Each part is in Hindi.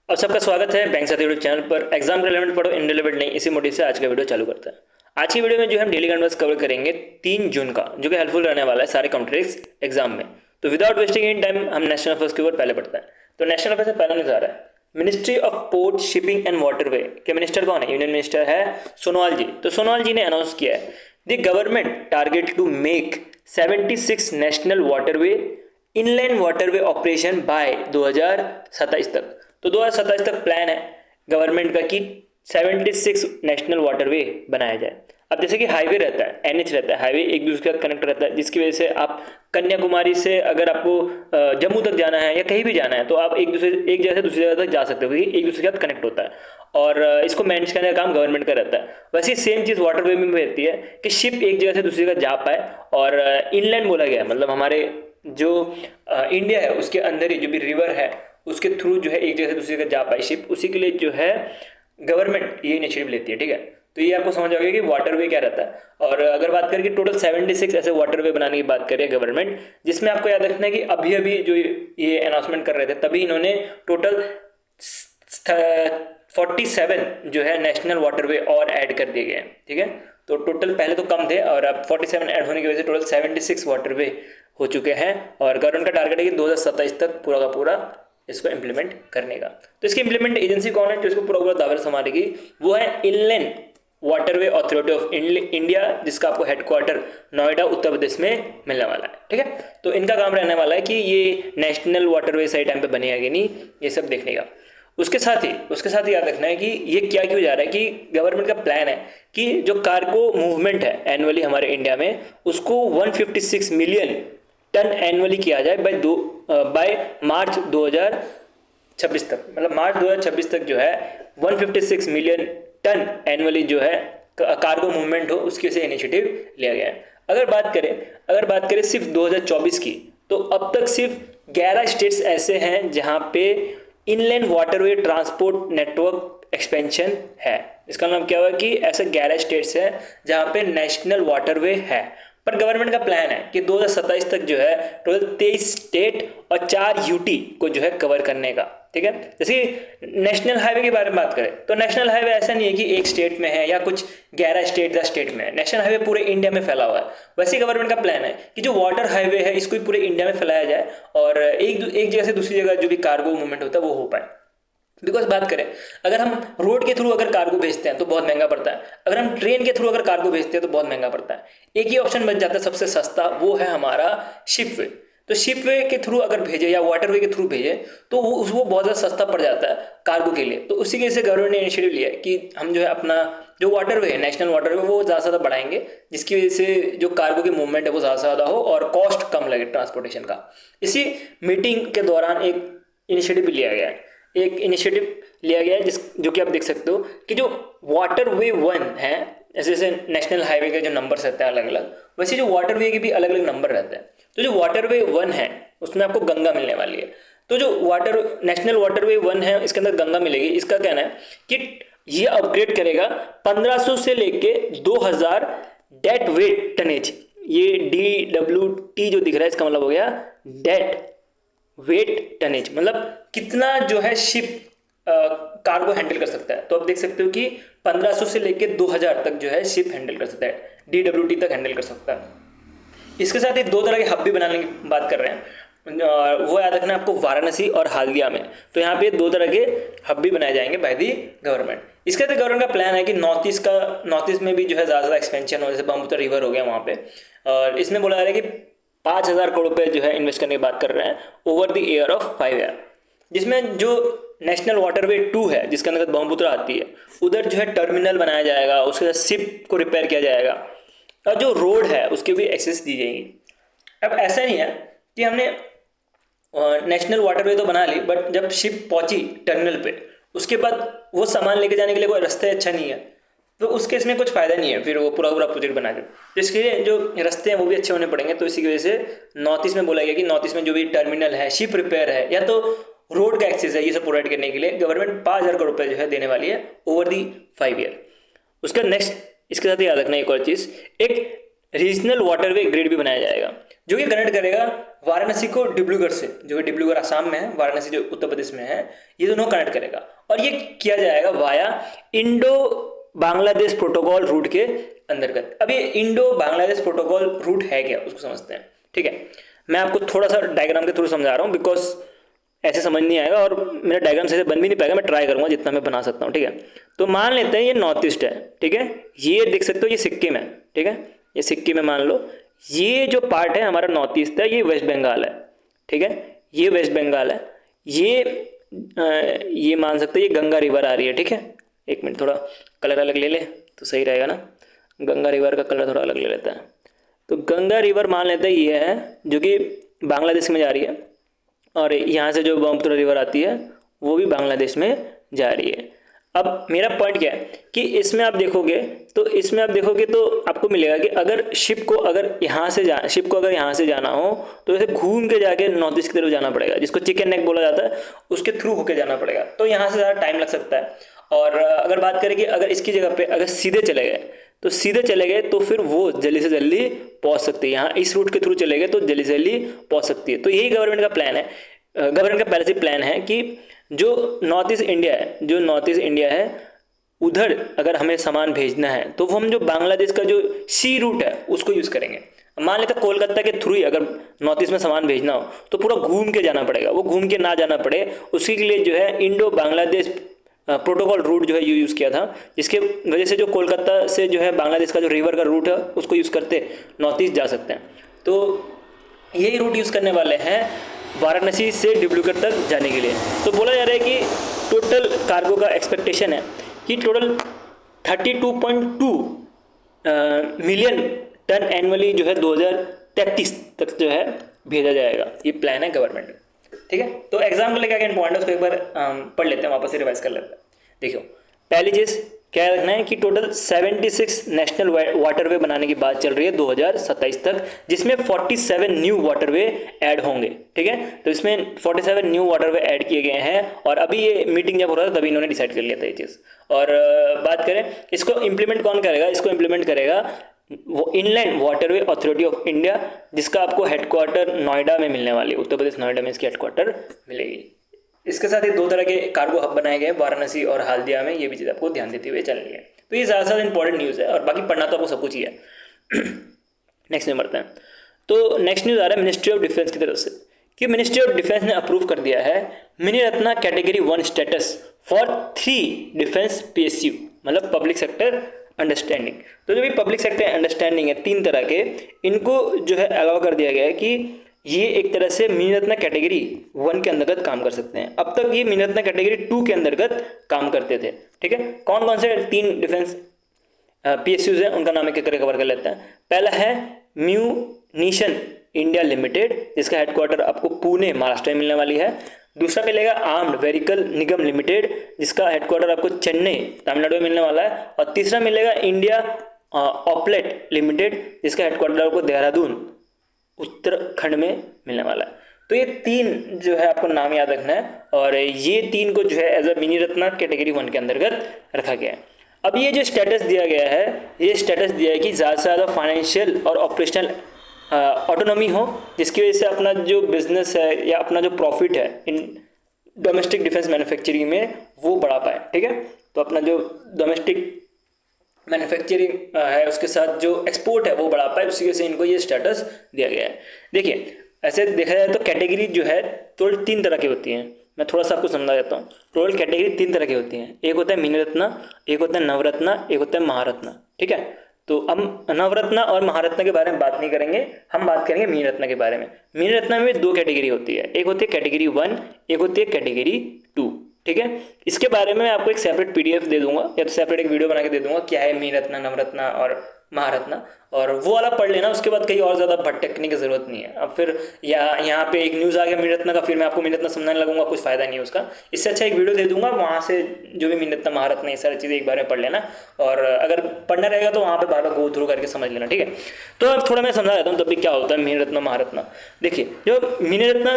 और सबका स्वागत है बैंक साथी यूट्यूब चैनल पर। एग्जाम के रिलेवेंट पढ़ो, इनरिलेवेंट नहीं, इसी मोटिव से आज का वीडियो चालू करता है। आज की वीडियो में जो हम डेली कन्वर्स कवर करेंगे 3 जून का, जो कि हेल्पफुल रहने वाला है सारे कॉम्पिटिटिव एग्जाम में। तो विदाउट वेस्टिंग इन टाइम हम नेशनल अफेयर्स के ऊपर पहले पढ़ते हैं। तो नेशनल अफेयर्स से पहला न्यूज आ रहा है, ministry of port shipping and waterway के मिनिस्टर कौन है? यूनियन मिनिस्टर है सोनोवाल जी। तो सोनोवाल जी ने अनाउंस किया है the government target to make 76 national waterway inland waterway operation by 2027 तक। तो 2027 तक प्लान है गवर्नमेंट का कि 76 नेशनल वाटरवे बनाया जाए। अब जैसे कि हाईवे रहता है, एनएच रहता है, हाईवे एक दूसरे के साथ कनेक्ट रहता है, जिसकी वजह से आप कन्याकुमारी से अगर आपको जम्मू तक जाना है या कहीं भी जाना है तो आप एक जगह से दूसरी जगह तक जा सकते हो, क्योंकि एक दूसरे के साथ कनेक्ट होता है। और इसको मैनेज करने का काम गवर्नमेंट का रहता है। वैसे सेम चीज़ वाटरवे में भी रहती है कि शिप एक जगह से दूसरी जगह जा पाए। और इनलैंड बोला गया है, मतलब हमारे जो इंडिया है उसके अंदर ही जो भी रिवर है उसके थ्रू जो है एक जगह से दूसरी जगह जा पाए शिप, उसी के लिए जो है गवर्नमेंट ये इनिशिएटिव लेती है। ठीक है, तो ये आपको समझ आ गया कि वाटरवे क्या रहता है। और अगर बात करें कि टोटल 76 ऐसे वाटरवे बनाने की बात करें गवर्नमेंट, जिसमें आपको याद रखना है कि अभी अभी जो ये अनाउंसमेंट कर रहे थे तभी इन्होंने टोटल 47 जो है नेशनल वाटरवे और ऐड कर दिए गए हैं। ठीक है, तो टोटल पहले तो कम थे और अब 47 ऐड होने की वजह से टोटल 76 वाटरवे हो चुके हैं। और गवर्नमेंट का टारगेट है कि 2027 तक पूरा का पूरा इसको इम्प्लीमेंट करने का। तो इसकी इम्प्लीमेंट एजेंसी कौन है जो इसको पूरा पूरा दावर संभालेगी? वो है inland waterway authority of India, जिसका आपको हेडक्वार्टर नोएडा उत्तर प्रदेश में मिलने वाला है। ठीक है, तो इनका काम रहने वाला है कि ये नेशनल वाटरवे सही टाइम पे बनेगा कि नहीं, ये सब देखने का। उसके साथ ही याद रखना है कि ये क्या क्यों जा रहा है कि गवर्नमेंट का प्लान है कि जो कार्गो मूवमेंट है एनुअली हमारे इंडिया में, उसको 156 मिलियन टन एनुअली किया जाए बाय मार्च 2026 तक। मतलब मार्च 2026 तक जो है 156 मिलियन टन एनुअली जो है कार्गो मूवमेंट हो, उसके से इनिशिएटिव लिया गया है। अगर बात करें सिर्फ 2024 की, तो अब तक सिर्फ 11 स्टेट्स ऐसे हैं जहां पे inland waterway transport network expansion है। इसका मतलब क्या हुआ कि ऐसे 11 स्टेट्स हैं जहां पे नेशनल वाटरवे है। पर गवर्नमेंट का प्लान है कि 2027 तक जो है टोटल 23 स्टेट और 4 यूटी को जो है कवर करने का। ठीक है, जैसे नेशनल हाईवे के बारे में बात करें तो नेशनल हाईवे ऐसा नहीं है कि एक स्टेट में है या कुछ 11 स्टेट 10 स्टेट में है। नेशनल हाईवे पूरे इंडिया में फैला हुआ है। वैसे गवर्नमेंट का प्लान है कि जो वाटर हाईवे है इसको पूरे इंडिया में फैलाया जाए और एक जगह से दूसरी जगह जो भी कार्गो मूवमेंट होता है वो हो पाए। बिकॉज बात करें, अगर हम रोड के थ्रू अगर कार्गो भेजते हैं तो बहुत महंगा पड़ता है, अगर हम ट्रेन के थ्रू अगर कार्गो भेजते हैं तो बहुत महंगा पड़ता है। एक ही ऑप्शन बच जाता है सबसे सस्ता, वो है हमारा शिपवे। तो शिपवे के थ्रू अगर भेजे या वाटरवे के थ्रू भेजे तो वो बहुत ज़्यादा सस्ता पड़ जाता है कार्गो के लिए। तो उसी की वजह से गवर्नमेंट ने इनिशिएटिव लिया है कि हम जो है अपना जो वाटरवे है नेशनल वाटरवे वो ज़्यादा से ज़्यादा बढ़ाएंगे, जिसकी वजह से जो कार्गो की मूवमेंट है वो ज़्यादा से ज़्यादा हो और कॉस्ट कम लगे ट्रांसपोर्टेशन का। इसी मीटिंग के दौरान एक इनिशिएटिव लिया गया है जो कि आप देख सकते हो कि जो वाटरवे 1 है, जैसे नेशनल हाईवे के जो नंबर्स रहते हैं अलग अलग, वैसे जो वाटरवे के भी अलग अलग नंबर रहते हैं। तो जो वाटरवे 1 है उसमें आपको गंगा मिलने वाली है। तो जो नेशनल वाटरवे 1 है इसके अंदर गंगा मिलेगी। इसका कहना है कि ये अपग्रेड करेगा 1500 से लेके 2000 डेट वेट टनेज। ये DWT जो दिख रहा है इसका मतलब हो गया डेट वेट टनेज, मतलब कितना जो है शिप कार्गो हैंडल कर सकता है। तो आप देख सकते हो कि 1500 से लेके 2000 तक जो है शिप हैंडल कर सकता है, DWT तक हैंडल कर सकता है। इसके साथ ही 2 तरह के हब भी बनाने की बात कर रहे हैं, वो याद रखना आपको, वाराणसी और हल्दिया में। तो यहाँ पे 2 तरह के हब भी बनाए जाएंगे बाय दी गवर्नमेंट। इसके साथ गवर्नमेंट का प्लान है कि नॉर्थ ईस्ट में भी जो है ज़्यादा एक्सपेंशन हो, जैसे ब्रह्मपुत्र रिवर हो गया वहाँ पे। और इसमें बोला जा रहा है कि 5,000 करोड़ रुपये जो है इन्वेस्ट करने की बात कर रहे हैं over the year of 5 year, जिसमें जो नेशनल वाटरवे 2 है जिसके अंदर ब्रह्मपुत्र आती है, उधर जो है टर्मिनल बनाया जाएगा, उसके साथ शिप को रिपेयर किया जाएगा और जो रोड है उसके भी एक्सेस दी जाएगी। अब ऐसा नहीं है कि हमने नेशनल वाटरवे तो बना ली, बट जब शिप पहुंची टर्मिनल पे उसके बाद वो सामान लेके जाने के लिए कोई रास्ता अच्छा नहीं है, तो उस केस में कुछ फ़ायदा नहीं है फिर वो पूरा पूरा प्रोजेक्ट बना के। तो इसके लिए जो रास्ते हैं वो भी अच्छे होने पड़ेंगे। तो इसी की वजह से नॉर्थ ईस्ट में बोला गया कि नॉर्थ ईस्ट में जो भी टर्मिनल है, शिप रिपेयर है या तो रोड का एक्सेस है, ये सब प्रोवाइड करने के लिए गवर्नमेंट 5,000 करोड़ रुपये जो है देने वाली है ओवर दी 5 ईयर। उसका नेक्स्ट इसके साथ ही याद रखना एक और चीज़, एक रीजनल वाटरवे ग्रिड भी बनाया जाएगा, जो कि कनेक्ट करेगा वाराणसी को डिब्रूगढ़ से, जो कि डिब्रूगढ़ आसाम में है, वाराणसी जो उत्तर प्रदेश में है, ये दोनों कनेक्ट करेगा। और ये किया जाएगा via Indo Bangladesh protocol root के अंतर्गत। अब ये इंडो बांग्लादेश प्रोटोकॉल रूट है क्या, उसको समझते हैं। ठीक है, मैं आपको थोड़ा सा डायग्राम के थ्रू समझा रहा हूँ, बिकॉज ऐसे समझ नहीं आएगा और मेरा डायग्राम से बन भी नहीं पाएगा। मैं ट्राई करूंगा जितना मैं बना सकता हूँ। ठीक है, तो मान लेते हैं ये नॉर्थ ईस्ट है। ठीक है, ये देख सकते हो ये सिक्किम है। ठीक है, ये सिक्किम है मान लो। ये जो पार्ट है हमारा नॉर्थ ईस्ट है, ये वेस्ट बंगाल है। ठीक है, ये वेस्ट बंगाल है। ये मान सकते हैं ये गंगा रिवर आ रही है। ठीक है, एक मिनट, थोड़ा कलर अलग ले ले तो सही रहेगा ना। गंगा रिवर का कलर थोड़ा अलग ले लेता है। तो गंगा रिवर मान लेते हैं ये है, जो कि बांग्लादेश में जा रही है, और यहाँ से जो ब्रह्मपुत्र रिवर आती है वो भी बांग्लादेश में जा रही है। अब मेरा पॉइंट क्या है कि इसमें आप देखोगे तो आपको मिलेगा कि अगर शिप को अगर यहाँ से जाना हो तो ऐसे घूम के जाके नॉर्थ ईस्ट की तरफ जाना पड़ेगा, जिसको चिकन नेक बोला जाता है, उसके थ्रू होके जाना पड़ेगा। तो यहाँ से ज़्यादा टाइम लग सकता है। और अगर बात करें कि अगर इसकी जगह पे अगर सीधे चले गए तो फिर वो जल्दी से जल्दी पहुंच सकती है। यहाँ इस रूट के थ्रू चले गए तो जल्दी से जल्दी पहुंच सकती है। तो यही गवर्नमेंट का प्लान है। गवर्नमेंट का पहले से प्लान है कि जो नॉर्थ ईस्ट इंडिया है उधर अगर हमें सामान भेजना है तो वो हम जो बांग्लादेश का जो सी रूट है उसको यूज़ करेंगे। मान लेते कोलकाता के थ्रू ही अगर नॉर्थ ईस्ट में सामान भेजना हो तो पूरा घूम के जाना पड़ेगा। वो घूम के ना जाना पड़े उसके लिए जो है इंडो बांग्लादेश प्रोटोकॉल रूट जो है यूज़ किया था, जिसके वजह से जो कोलकाता से जो है बांग्लादेश का जो रिवर का रूट है उसको यूज़ करते नॉर्थ ईस्ट जा सकते हैं। तो यही रूट यूज़ करने वाले हैं वाराणसी से डिब्रूगढ़ तक जाने के लिए। तो बोला जा रहा है कि टोटल कार्गो का एक्सपेक्टेशन है कि टोटल 32.2 मिलियन टन एनुअली जो है 2033 तक जो है भेजा जाएगा। ये प्लान है गवर्नमेंट का। ठीक है, तो एग्जाम को लेकर क्या पॉइंट है उसको एक बार पढ़ लेते हैं, वापस से रिवाइज कर लेते हैं। देखियो, पहली चीज़ क्या रखना है कि टोटल 76 नेशनल वाटरवे बनाने की बात चल रही है 2027 तक, जिसमें 47 न्यू वाटरवे ऐड होंगे। ठीक है, तो इसमें 47 न्यू वाटरवे ऐड किए गए हैं और अभी ये मीटिंग जब हो रहा था तभी इन्होंने डिसाइड कर लिया था ये चीज़। और बात करें इसको इम्प्लीमेंट कौन करेगा, इसको इम्प्लीमेंट करेगा वो inland waterway authority of India, जिसका आपको हेडक्वार्टर नोएडा में मिलने वाली है। उत्तर प्रदेश नोएडा में इसकी हेडक्वार्टर मिलेगी। इसके साथ ही 2 तरह के कार्गो हब बनाए गए, वाराणसी और हल्दिया में। ये भी चीज़ आपको ध्यान देते हुए चलनी है। तो ये ज़्यादा इंपॉर्टेंट न्यूज़ है और बाकी पढ़ना तो आपको सब कुछ ही है। नेक्स्ट में बढ़ते हैं। तो नेक्स्ट न्यूज़ आ रहा है मिनिस्ट्री ऑफ डिफेंस की तरफ से कि मिनिस्ट्री ऑफ डिफेंस ने अप्रूव कर दिया है mini Ratna category 1 status for 3 defence PSU, मतलब पब्लिक सेक्टर अंडरस्टैंडिंग। तो जो भी पब्लिक सेक्टर अंडरस्टैंडिंग है 3 तरह के, इनको जो है अलाउ कर दिया गया है कि ये एक तरह से मिनी रत्ना कैटेगरी 1 के अंतर्गत काम कर सकते हैं। अब तक ये मिनी रत्ना कैटेगरी 2 के अंतर्गत काम करते थे। ठीक है, कौन कौन से 3 डिफेंस PSUs हैं उनका नाम एक एक करके कवर कर लेते हैं। पहला है म्यूनिशन इंडिया लिमिटेड, जिसका हेडक्वार्टर आपको पुणे महाराष्ट्र में मिलने वाली है। दूसरा मिलेगा आर्म्ड व्हीकल निगम लिमिटेड, जिसका हेडक्वार्टर आपको चेन्नई तमिलनाडु में मिलने वाला है। और तीसरा मिलेगा इंडिया ऑपलेट लिमिटेड, जिसका हेडक्वार्टर आपको देहरादून उत्तराखंड में मिलने वाला है। तो ये 3 जो है आपको नाम याद रखना है और ये 3 को जो है as a mini Ratna category 1 के अंतर्गत रखा गया है। अब ये जो स्टेटस दिया गया है, ये स्टेटस दिया है कि ज़्यादा से ज़्यादा फाइनेंशियल और ऑपरेशनल ऑटोनॉमी हो, जिसकी वजह से अपना जो बिजनेस है या अपना जो प्रॉफिट है इन डोमेस्टिक डिफेंस मैन्युफैक्चरिंग में वो बढ़ा पाए। ठीक है, तो अपना जो डोमेस्टिक मैन्युफैक्चरिंग है उसके साथ जो एक्सपोर्ट है वो बढ़ा पाए, उसी वजह से इनको ये स्टेटस दिया गया है। देखिए, ऐसे देखा जाए तो कैटेगरी जो है टोटल 3 तरह की होती हैं। मैं थोड़ा सा आपको समझा देता हूँ। टोटल कैटेगरी 3 तरह की होती हैं। एक होता है मिनी रत्ना, एक होता है नवरत्ना, एक होता है महारत्ना। ठीक है, तो हम नवरत्ना और महारत्ना के बारे में बात नहीं करेंगे, हम बात करेंगे मिनी रत्ना के बारे में। मिनी रत्ना में 2 कैटेगरी होती है, एक होती है कैटेगरी 1, एक होती है कैटेगरी 2। ठीक है, इसके बारे में मैं आपको एक सेपरेट PDF दे दूंगा या तो सेपरेट एक वीडियो बना के दे दूंगा, क्या है मिनी रत्ना, नवरत्ना और महारत्ना, और वो वाला पढ़ लेना। उसके बाद कहीं और ज़्यादा भटकने की ज़रूरत नहीं है। अब फिर यहाँ पे एक न्यूज़ आ गया मिनी रत्ना का, फिर मैं आपको मिनी रत्ना समझाने लगूंगा, कुछ फ़ायदा नहीं है उसका। इससे अच्छा एक वीडियो दे दूंगा, वहाँ से जो भी मिनी रत्ना महारत्ना ये सारी चीज़ें एक बार में पढ़ लेना, और अगर पढ़ना रहेगा तो वहाँ पर बार बार गो थ्रू करके समझ लेना। ठीक है, तो अब थोड़ा मैं समझा देता हूँ तब भी क्या होता है मिनी रत्ना महारत्ना। देखिए, जो मिनी रत्ना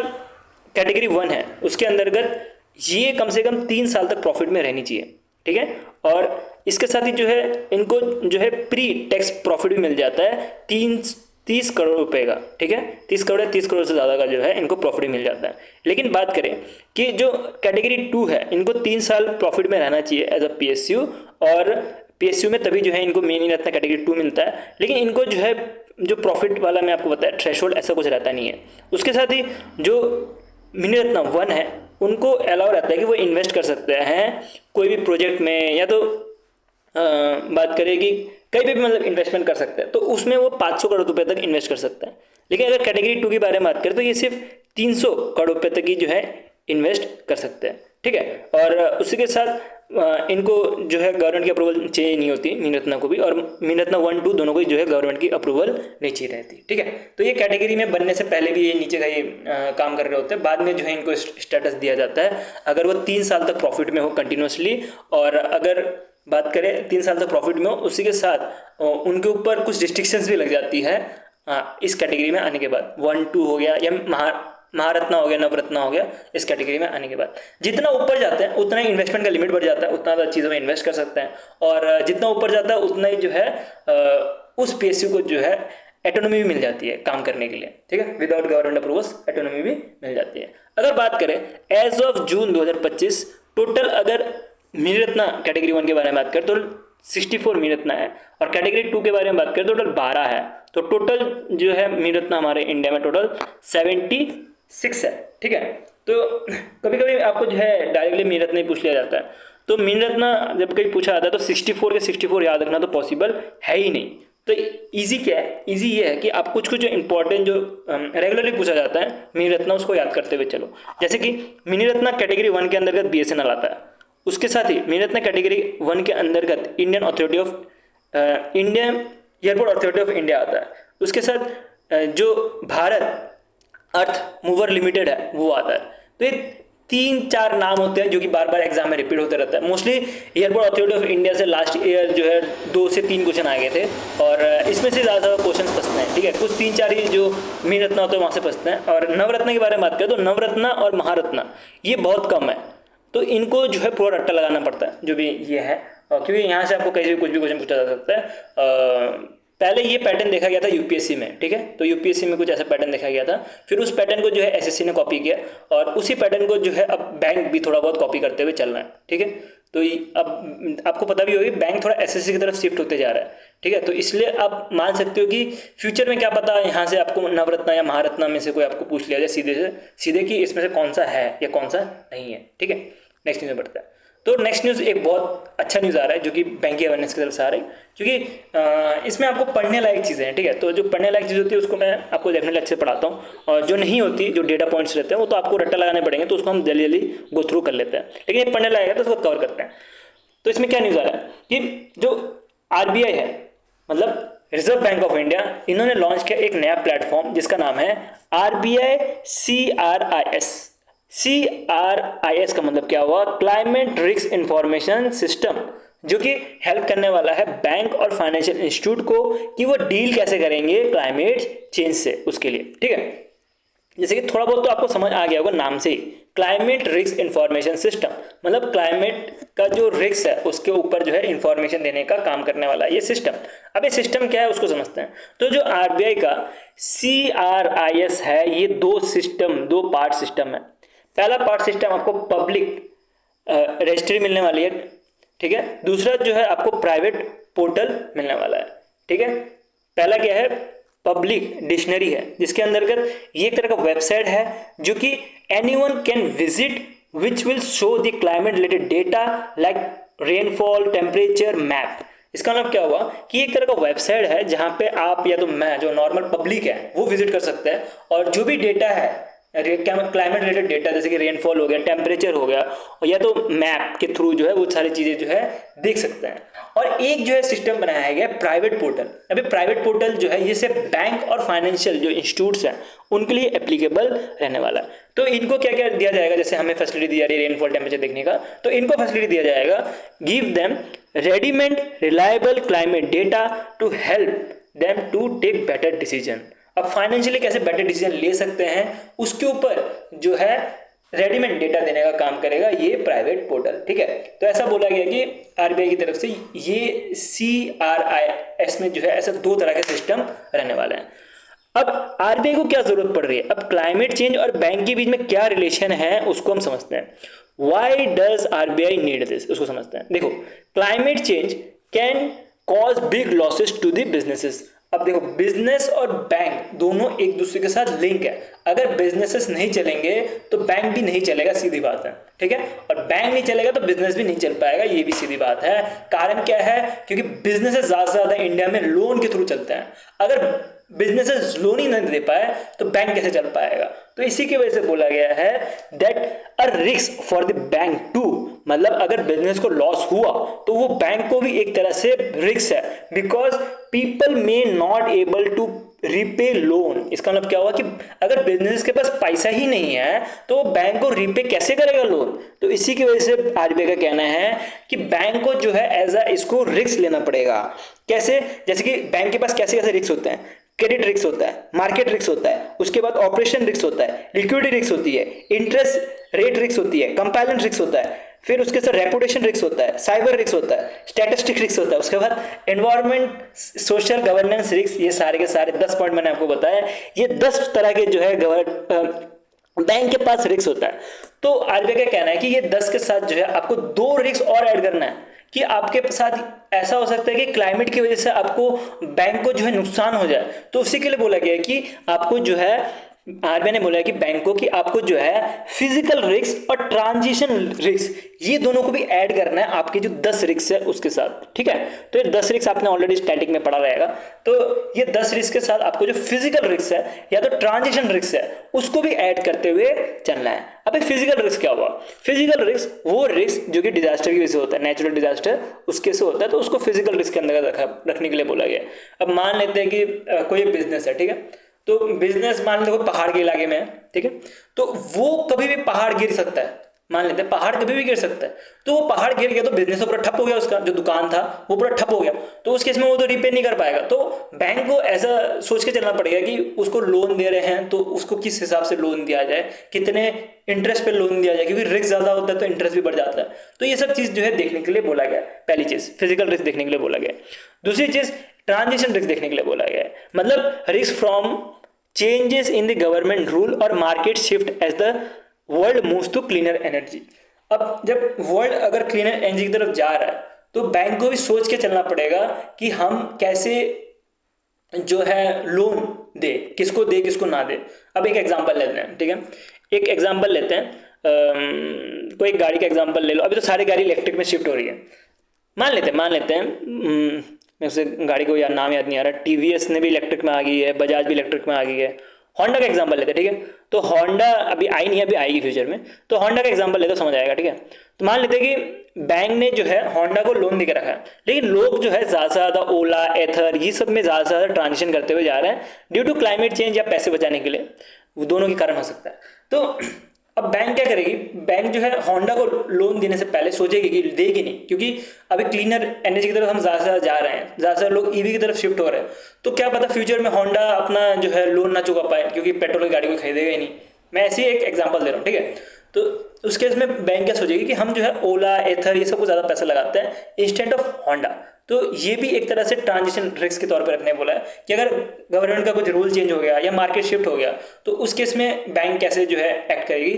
कैटेगरी 1 है उसके अंतर्गत ये कम से कम 3 साल तक प्रॉफिट में रहनी चाहिए। ठीक है। और इसके साथ ही जो है इनको जो है प्री टैक्स प्रॉफिट भी मिल जाता है 30 करोड़ रुपए का, ठीक है। 30 करोड़ या 30 करोड़ से ज़्यादा का जो है इनको प्रॉफिट मिल जाता है। लेकिन बात करें कि जो कैटेगरी 2 है इनको 3 साल प्रॉफिट में रहना चाहिए एज अ PSU, और PSU में तभी जो है इनको मिनी रत्न कैटेगरी 2 मिलता है। लेकिन इनको जो है जो प्रॉफिट वाला मैं आपको बताया थ्रेशोल्ड ऐसा कुछ रहता नहीं है। उसके साथ ही जो मिनी रत्न 1 है उनको अलाउ रहता है कि वो इन्वेस्ट कर सकते हैं कोई भी प्रोजेक्ट में, या तो बात करें कि कहीं पे भी मतलब इन्वेस्टमेंट कर सकते हैं, तो उसमें वो 500 करोड़ रुपए तक इन्वेस्ट कर सकते हैं। लेकिन अगर कैटेगरी 2 के बारे में बात करें तो ये सिर्फ 300 करोड़ रुपए तक ही जो है इन्वेस्ट कर सकते हैं, ठीक है। और उसी के साथ इनको जो है गवर्नमेंट की अप्रूवल चाहिए नहीं होती मिनी रत्न को भी, और मिनी रत्न 1, 2 दोनों को जो है गवर्नमेंट की अप्रूवल नहीं चाहिए रहती, ठीक है। तो ये कैटेगरी में बनने से पहले भी ये नीचे का ये काम कर रहे होते हैं, बाद में जो है इनको स्टेटस दिया जाता है अगर वो 3 साल तक प्रॉफिट में हो कंटिन्यूसली। और अगर बात करें 3 साल तक प्रॉफिट में हो, उसी के साथ उनके ऊपर कुछ रिस्ट्रिक्शंस भी लग जाती है इस कैटेगरी में आने के बाद। 1, 2 हो गया, या महारत्न हो गया, नवरत्न हो गया, इस कैटेगरी में आने के बाद जितना ऊपर जाते हैं उतना ही इन्वेस्टमेंट का लिमिट बढ़ जाता है, उतना ज़्यादा चीज़ों में इन्वेस्ट कर सकते हैं। और जितना ऊपर जाता है उतना ही जो है उस PSU को जो है एटोनॉमी भी मिल जाती है काम करने के लिए, ठीक है। विदाउट गवर्नमेंट अप्रूवल्स एटोनॉमी भी मिल जाती है। अगर बात करें एज ऑफ जून 2025 टोटल, अगर मिनी रत्न कैटेगरी 1 के बारे में बात करें तो 64 मिनी रत्न है, और कैटेगरी 2 के बारे में बात करें तो टोटल 12 है। तो टोटल जो है मिनी रत्न हमारे इंडिया में टोटल 76 है, ठीक है। तो कभी कभी आपको जो है डायरेक्टली मिनी रत्न ही पूछ लिया जाता है, तो मिनी रत्न जब कभी पूछा जाता है तो 64 के 64 याद रखना तो पॉसिबल है ही नहीं। तो इजी क्या है, इजी ये है कि आप कुछ कुछ जो इंपॉर्टेंट जो रेगुलरली पूछा जाता है मिनी रत्न उसको याद करते हुए चलो। जैसे कि मिनी रत्न कैटेगरी 1 के अंतर्गत BSNL आता है, उसके साथ ही मिनी रत्न कैटेगरी 1 के अंतर्गत Indian airport authority of India आता है, उसके साथ जो भारत अर्थ मूवर लिमिटेड है वो आता है। तो ये 3-4 नाम होते हैं जो कि बार बार एग्जाम में रिपीट होते रहता है। Mostly airport authority of India से लास्ट ईयर जो है 2 से 3 क्वेश्चन आ गए थे, और इसमें से ज़्यादा क्वेश्चन फंसते हैं, ठीक है। कुछ 3-4 ही जो मिनी रत्न होते हैं वहाँ से फंसते हैं। और नवरत्न के बारे में बात करें तो नवरत्न और महारत्न ये बहुत कम है, तो इनको जो है पूरा रट्टा लगाना पड़ता है जो भी ये है, क्योंकि यहाँ से आपको कहीं से कुछ भी क्वेश्चन पूछा जा सकता है। पहले ये पैटर्न देखा गया था UPSC में, ठीक है। तो UPSC में कुछ ऐसा पैटर्न देखा गया था, फिर उस पैटर्न को जो है SSC ने कॉपी किया, और उसी पैटर्न को जो है अब बैंक भी थोड़ा बहुत कॉपी करते हुए चल रहा है, ठीक है। तो अब आपको पता भी होगी बैंक थोड़ा SSC की तरफ शिफ्ट होते जा रहा है, ठीक है। तो इसलिए आप मान सकते हो कि फ्यूचर में क्या पता यहाँ से आपको नवरत्न या महारत्न में से कोई आपको पूछ लिया जाए सीधे कि इसमें से कौन सा है या कौन सा नहीं है, ठीक है। नेक्स्ट न्यूज़ में बढ़ता है। तो नेक्स्ट न्यूज़ एक बहुत अच्छा न्यूज़ आ रहा है जो कि बैंकिंग अवेयरनेस की तरफ से आ रहा है, क्योंकि इसमें आपको पढ़ने लायक चीज़ें हैं, ठीक है। तो जो पढ़ने लायक चीज़ होती है उसको मैं आपको डेफिनेटली अच्छे से पढ़ाता हूँ, और जो नहीं होती जो डेटा पॉइंट्स रहते हैं वो तो आपको रट्टा लगाने पड़ेंगे, तो उसको हम जल्दी जल्दी गो थ्रू कर लेते हैं। लेकिन ये पढ़ने लायक है तो उसको कवर करते हैं। तो इसमें क्या न्यूज़ आ रहा है कि जो RBI है, मतलब रिजर्व बैंक ऑफ इंडिया, इन्होंने लॉन्च किया एक नया प्लेटफॉर्म जिसका नाम है RBI CRIS का मतलब क्या हुआ, क्लाइमेट रिस्क इंफॉर्मेशन सिस्टम, जो कि हेल्प करने वाला है बैंक और फाइनेंशियल इंस्टीट्यूट को कि वो डील कैसे करेंगे क्लाइमेट चेंज से, उसके लिए, ठीक है। जैसे कि थोड़ा बहुत तो आपको समझ आ गया होगा नाम से ही, क्लाइमेट रिस्क इंफॉर्मेशन सिस्टम मतलब क्लाइमेट का जो रिस्क है उसके ऊपर जो है इंफॉर्मेशन देने का काम करने वाला ये सिस्टम। अब ये सिस्टम क्या है उसको समझते हैं। तो जो RBI का CRIS है, ये दो पार्ट सिस्टम है। पहला पार्ट सिस्टम आपको पब्लिक रजिस्ट्री मिलने वाली है, ठीक है। दूसरा जो है आपको प्राइवेट पोर्टल मिलने वाला है, ठीक है। पहला क्या है, पब्लिक डिक्शनरी है, जिसके अंतर्गत ये एक तरह का वेबसाइट है जो कि anyone can visit which will show the climate related data like rainfall, temperature, map. इसका मतलब क्या हुआ कि एक तरह का वेबसाइट है जहां पे आप या तो मैं जो नॉर्मल पब्लिक है वो विजिट कर सकते हैं, और जो भी डेटा है क्लाइमेट रिलेटेड डेटा जैसे कि रेनफॉल हो गया, टेम्परेचर हो गया, या तो मैप के थ्रू जो है वो सारी चीज़ें जो है देख सकते हैं। और एक जो है सिस्टम बनाया गया प्राइवेट पोर्टल। अभी प्राइवेट पोर्टल जो है ये सिर्फ बैंक और फाइनेंशियल जो इंस्टीट्यूट्स हैं उनके लिए एप्लीकेबल रहने वाला है। तो इनको क्या क्या दिया जाएगा, जैसे हमें फैसिलिटी दी जा रही है रेनफॉल टेम्परेचर देखने का, तो इनको फैसिलिटी दिया जाएगा, give them readymade reliable climate data to help them to take better decision. अब फाइनेंशियली कैसे बेटर डिसीजन ले सकते हैं उसके ऊपर जो है रेडीमेड डेटा देने का काम करेगा ये प्राइवेट पोर्टल, ठीक है। तो ऐसा बोला गया कि आरबीआई की तरफ से ये CRIS में जो है ऐसा 2 तरह के सिस्टम रहने वाले हैं। अब आरबीआई को क्या जरूरत पड़ रही है, अब क्लाइमेट चेंज और बैंक के बीच में क्या रिलेशन है उसको हम समझते हैं। Why does RBI need this, उसको समझते हैं। देखो, climate change can cause big losses to the businesses. अब देखो, बिजनेस और बैंक दोनों एक दूसरे के साथ लिंक है। अगर बिजनेसेस नहीं चलेंगे तो बैंक भी नहीं चलेगा, सीधी बात है, ठीक है। और बैंक नहीं चलेगा तो बिजनेस भी नहीं चल पाएगा, ये भी सीधी बात है। कारण क्या है, क्योंकि बिजनेसेस ज्यादा से ज्यादा इंडिया में लोन के थ्रू चलते हैं। अगर बिजनेसेस लोन ही नहीं दे पाए तो बैंक कैसे चल पाएगा। तो इसी की वजह से बोला गया है that a risk for the bank too, मतलब अगर बिजनेस को लॉस हुआ तो वो बैंक को भी एक तरह से रिस्क है, because people may not able to repay loan. इसका मतलब क्या हुआ कि अगर बिजनेस के पास पैसा ही नहीं है तो बैंक को रीपे कैसे करेगा लोन। तो इसी की वजह से आरबीआई का कहना है कि बैंक को जो है एज इसको रिस्क लेना पड़ेगा। कैसे, जैसे कि बैंक के पास कैसे कैसे रिस्क होते हैं, क्रेडिट रिस्क होता है, मार्केट रिस्क होता है, उसके बाद ऑपरेशन रिस्क होता है, लिक्विडिटी रिस्क होती है, इंटरेस्ट रेट रिस्क होती है, कंपाइलेंस रिस्क होता है, फिर उसके साथ रेपुटेशन रिस्क होता है, साइबर रिस्क होता है, स्टैटिस्टिक रिस्क होता है, उसके बाद एनवायरनमेंट, सोशल गवर्नेंस रिस्क। ये सारे के सारे 10 पॉइंट मैंने आपको बताया, ये 10 तरह के जो है बैंक के पास रिस्क होता है। तो आरबीआई का कहना है कि ये 10 के साथ जो है आपको 2 रिस्क और ऐड करना है कि आपके साथ ऐसा हो सकता है कि क्लाइमेट की वजह से आपको बैंक को जो है नुकसान हो जाए। तो उसी के लिए बोला गया है कि आपको जो है आरबीआई ने बोला है कि बैंक को कि आपको जो है फिजिकल रिस्क और ट्रांजिशन रिस्क ये दोनों को भी ऐड करना है आपके जो 10 रिस्क है उसके साथ, ठीक है। तो ये 10 रिस्क आपने ऑलरेडी स्टैटिक में पढ़ा रहेगा। तो ये 10 रिस्क के साथ आपको जो फिजिकल रिस्क है या तो ट्रांजिशन रिस्क है उसको भी ऐड करते हुए चलना है। अब फिजिकल रिस्क क्या हुआ, फिजिकल रिस्क वो रिस्क जो कि डिजास्टर की वजह से होता है, नेचुरल डिजास्टर उसके से होता है, तो उसको फिजिकल रिस्क के अंदर रखने के लिए बोला गया। अब मान लेते हैं कि कोई बिजनेस है, ठीक है। तो बिजनेस मान लो पहाड़ के इलाके में है, ठीक है। तो वो कभी भी पहाड़ गिर सकता है, मान लेते हैं पहाड़ कभी भी गिर सकता है। तो वो पहाड़ गिर गया तो बिजनेस तो पूरा ठप हो गया, उसका जो दुकान था वो पूरा ठप हो गया। तो उस केस में वो तो रिपेयर नहीं कर पाएगा। तो बैंक को ऐसा सोच के चलना पड़ेगा कि उसको लोन दे रहे हैं तो उसको किस हिसाब से लोन दिया जाए, कितने इंटरेस्ट पे लोन दिया जाए, क्योंकि रिस्क ज्यादा होता है तो इंटरेस्ट भी बढ़ जाता है। तो ये सब चीज जो है देखने के लिए बोला गया। पहली चीज फिजिकल रिस्क देखने के लिए बोला गया। दूसरी चीज ट्रांजिशन रिस्क देखने के लिए बोला गया है, मतलब risk from changes in the government rule और market shift as the world moves to cleaner energy। अब जब वर्ल्ड अगर क्लीनर एनर्जी की तरफ जा रहा है तो बैंक को भी सोच के चलना पड़ेगा कि हम कैसे जो है लोन दे, किसको दे किसको ना दे। अब एक एग्जांपल लेते हैं, ठीक है। एक एग्जांपल लेते हैं, कोई गाड़ी का एग्जांपल ले लो। अभी तो सारी गाड़ी इलेक्ट्रिक में शिफ्ट हो रही है। मान लेते हैं मैं उसे गाड़ी को यार नाम याद नहीं आ रहा, टीवीएस ने भी इलेक्ट्रिक में आ गई है, बजाज भी इलेक्ट्रिक में आ गई है। होंडा का एग्जांपल लेते हैं, ठीक है। तो होंडा अभी आई नहीं है, अभी आएगी फ्यूचर में। तो होंडा का एग्जांपल लेते समझ आएगा, ठीक है। तो मान लेते हैं कि बैंक ने जो है होंडा को लोन देकर रखा है, लेकिन लोग जो है ज़्यादा से ज़्यादा ओला एथर ये सब में ज़्यादा से ज़्यादा ट्रांजिशन करते हुए जा रहे हैं ड्यू टू क्लाइमेट चेंज या पैसे बचाने के लिए, वो दोनों के कारण हो सकता है। तो अब बैंक क्या करेगी, बैंक जो है होंडा को लोन देने से पहले सोचेगी कि देगी नहीं, क्योंकि अभी क्लीनर एनर्जी की तरफ हम ज़्यादा से ज़्यादा जा रहे हैं, ज़्यादा से लोग ईवी की तरफ शिफ्ट हो रहे हैं। तो क्या पता फ्यूचर में होंडा अपना जो है लोन ना चुका पाए, क्योंकि पेट्रोल की गाड़ी को खरीदेगा ही नहीं। मैं ऐसे ही एक एग्जांपल दे रहा हूँ, ठीक है। तो उस केस में बैंक क्या सोचेगी कि हम जो है ओला एथर ये सब को ज़्यादा पैसा लगाते हैं इंस्टेंट ऑफ होंडा। तो ये भी एक तरह से ट्रांजिशन रिस्क के तौर पर रखने बोला है कि अगर गवर्नमेंट का कुछ रूल चेंज हो गया या मार्केट शिफ्ट हो गया तो उस केस में बैंक कैसे जो है एक्ट करेगी,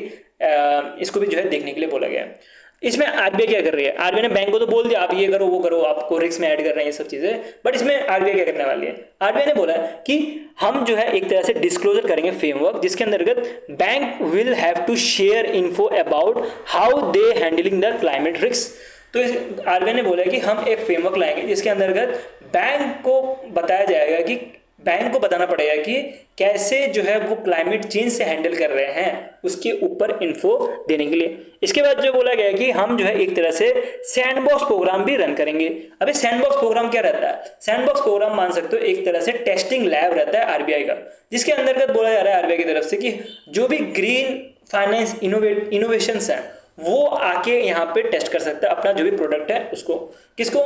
इसको भी जो है देखने के लिए बोला गया है। इसमें आरबीआई क्या कर रही है, आरबीआई ने बैंक को तो बोल दिया आप ये करो वो करो, आपको रिस्क में ऐड कर रहे हैं ये सब चीजें, बट इसमें आरबीआई क्या करने वाली है, आरबीआई ने बोला है कि हम जो है एक तरह से डिस्क्लोजर करेंगे फ्रेमवर्क, जिसके अंतर्गत bank will have to share info about how they handling the climate risk. तो आरबीआई ने बोला है कि हम एक फ्रेमवर्क लाएंगे जिसके अंतर्गत बैंक को बताया जाएगा कि बैंक को बताना पड़ेगा कि कैसे जो है वो क्लाइमेट चेंज से हैंडल कर रहे हैं, उसके ऊपर इन्फो देने के लिए। इसके बाद जो बोला गया है कि हम जो है एक तरह से सैंडबॉक्स प्रोग्राम भी रन करेंगे। अभी सैंडबॉक्स प्रोग्राम क्या रहता है, सैंडबॉक्स प्रोग्राम मान सकते हो एक तरह से टेस्टिंग लैब रहता है आरबीआई का, जिसके अंतर्गत बोला जा रहा है आरबीआई की तरफ से कि जो भी ग्रीन फाइनेंस इनोवेशन है वो आके यहाँ पे टेस्ट कर सकता है अपना जो भी प्रोडक्ट है उसको, किसको,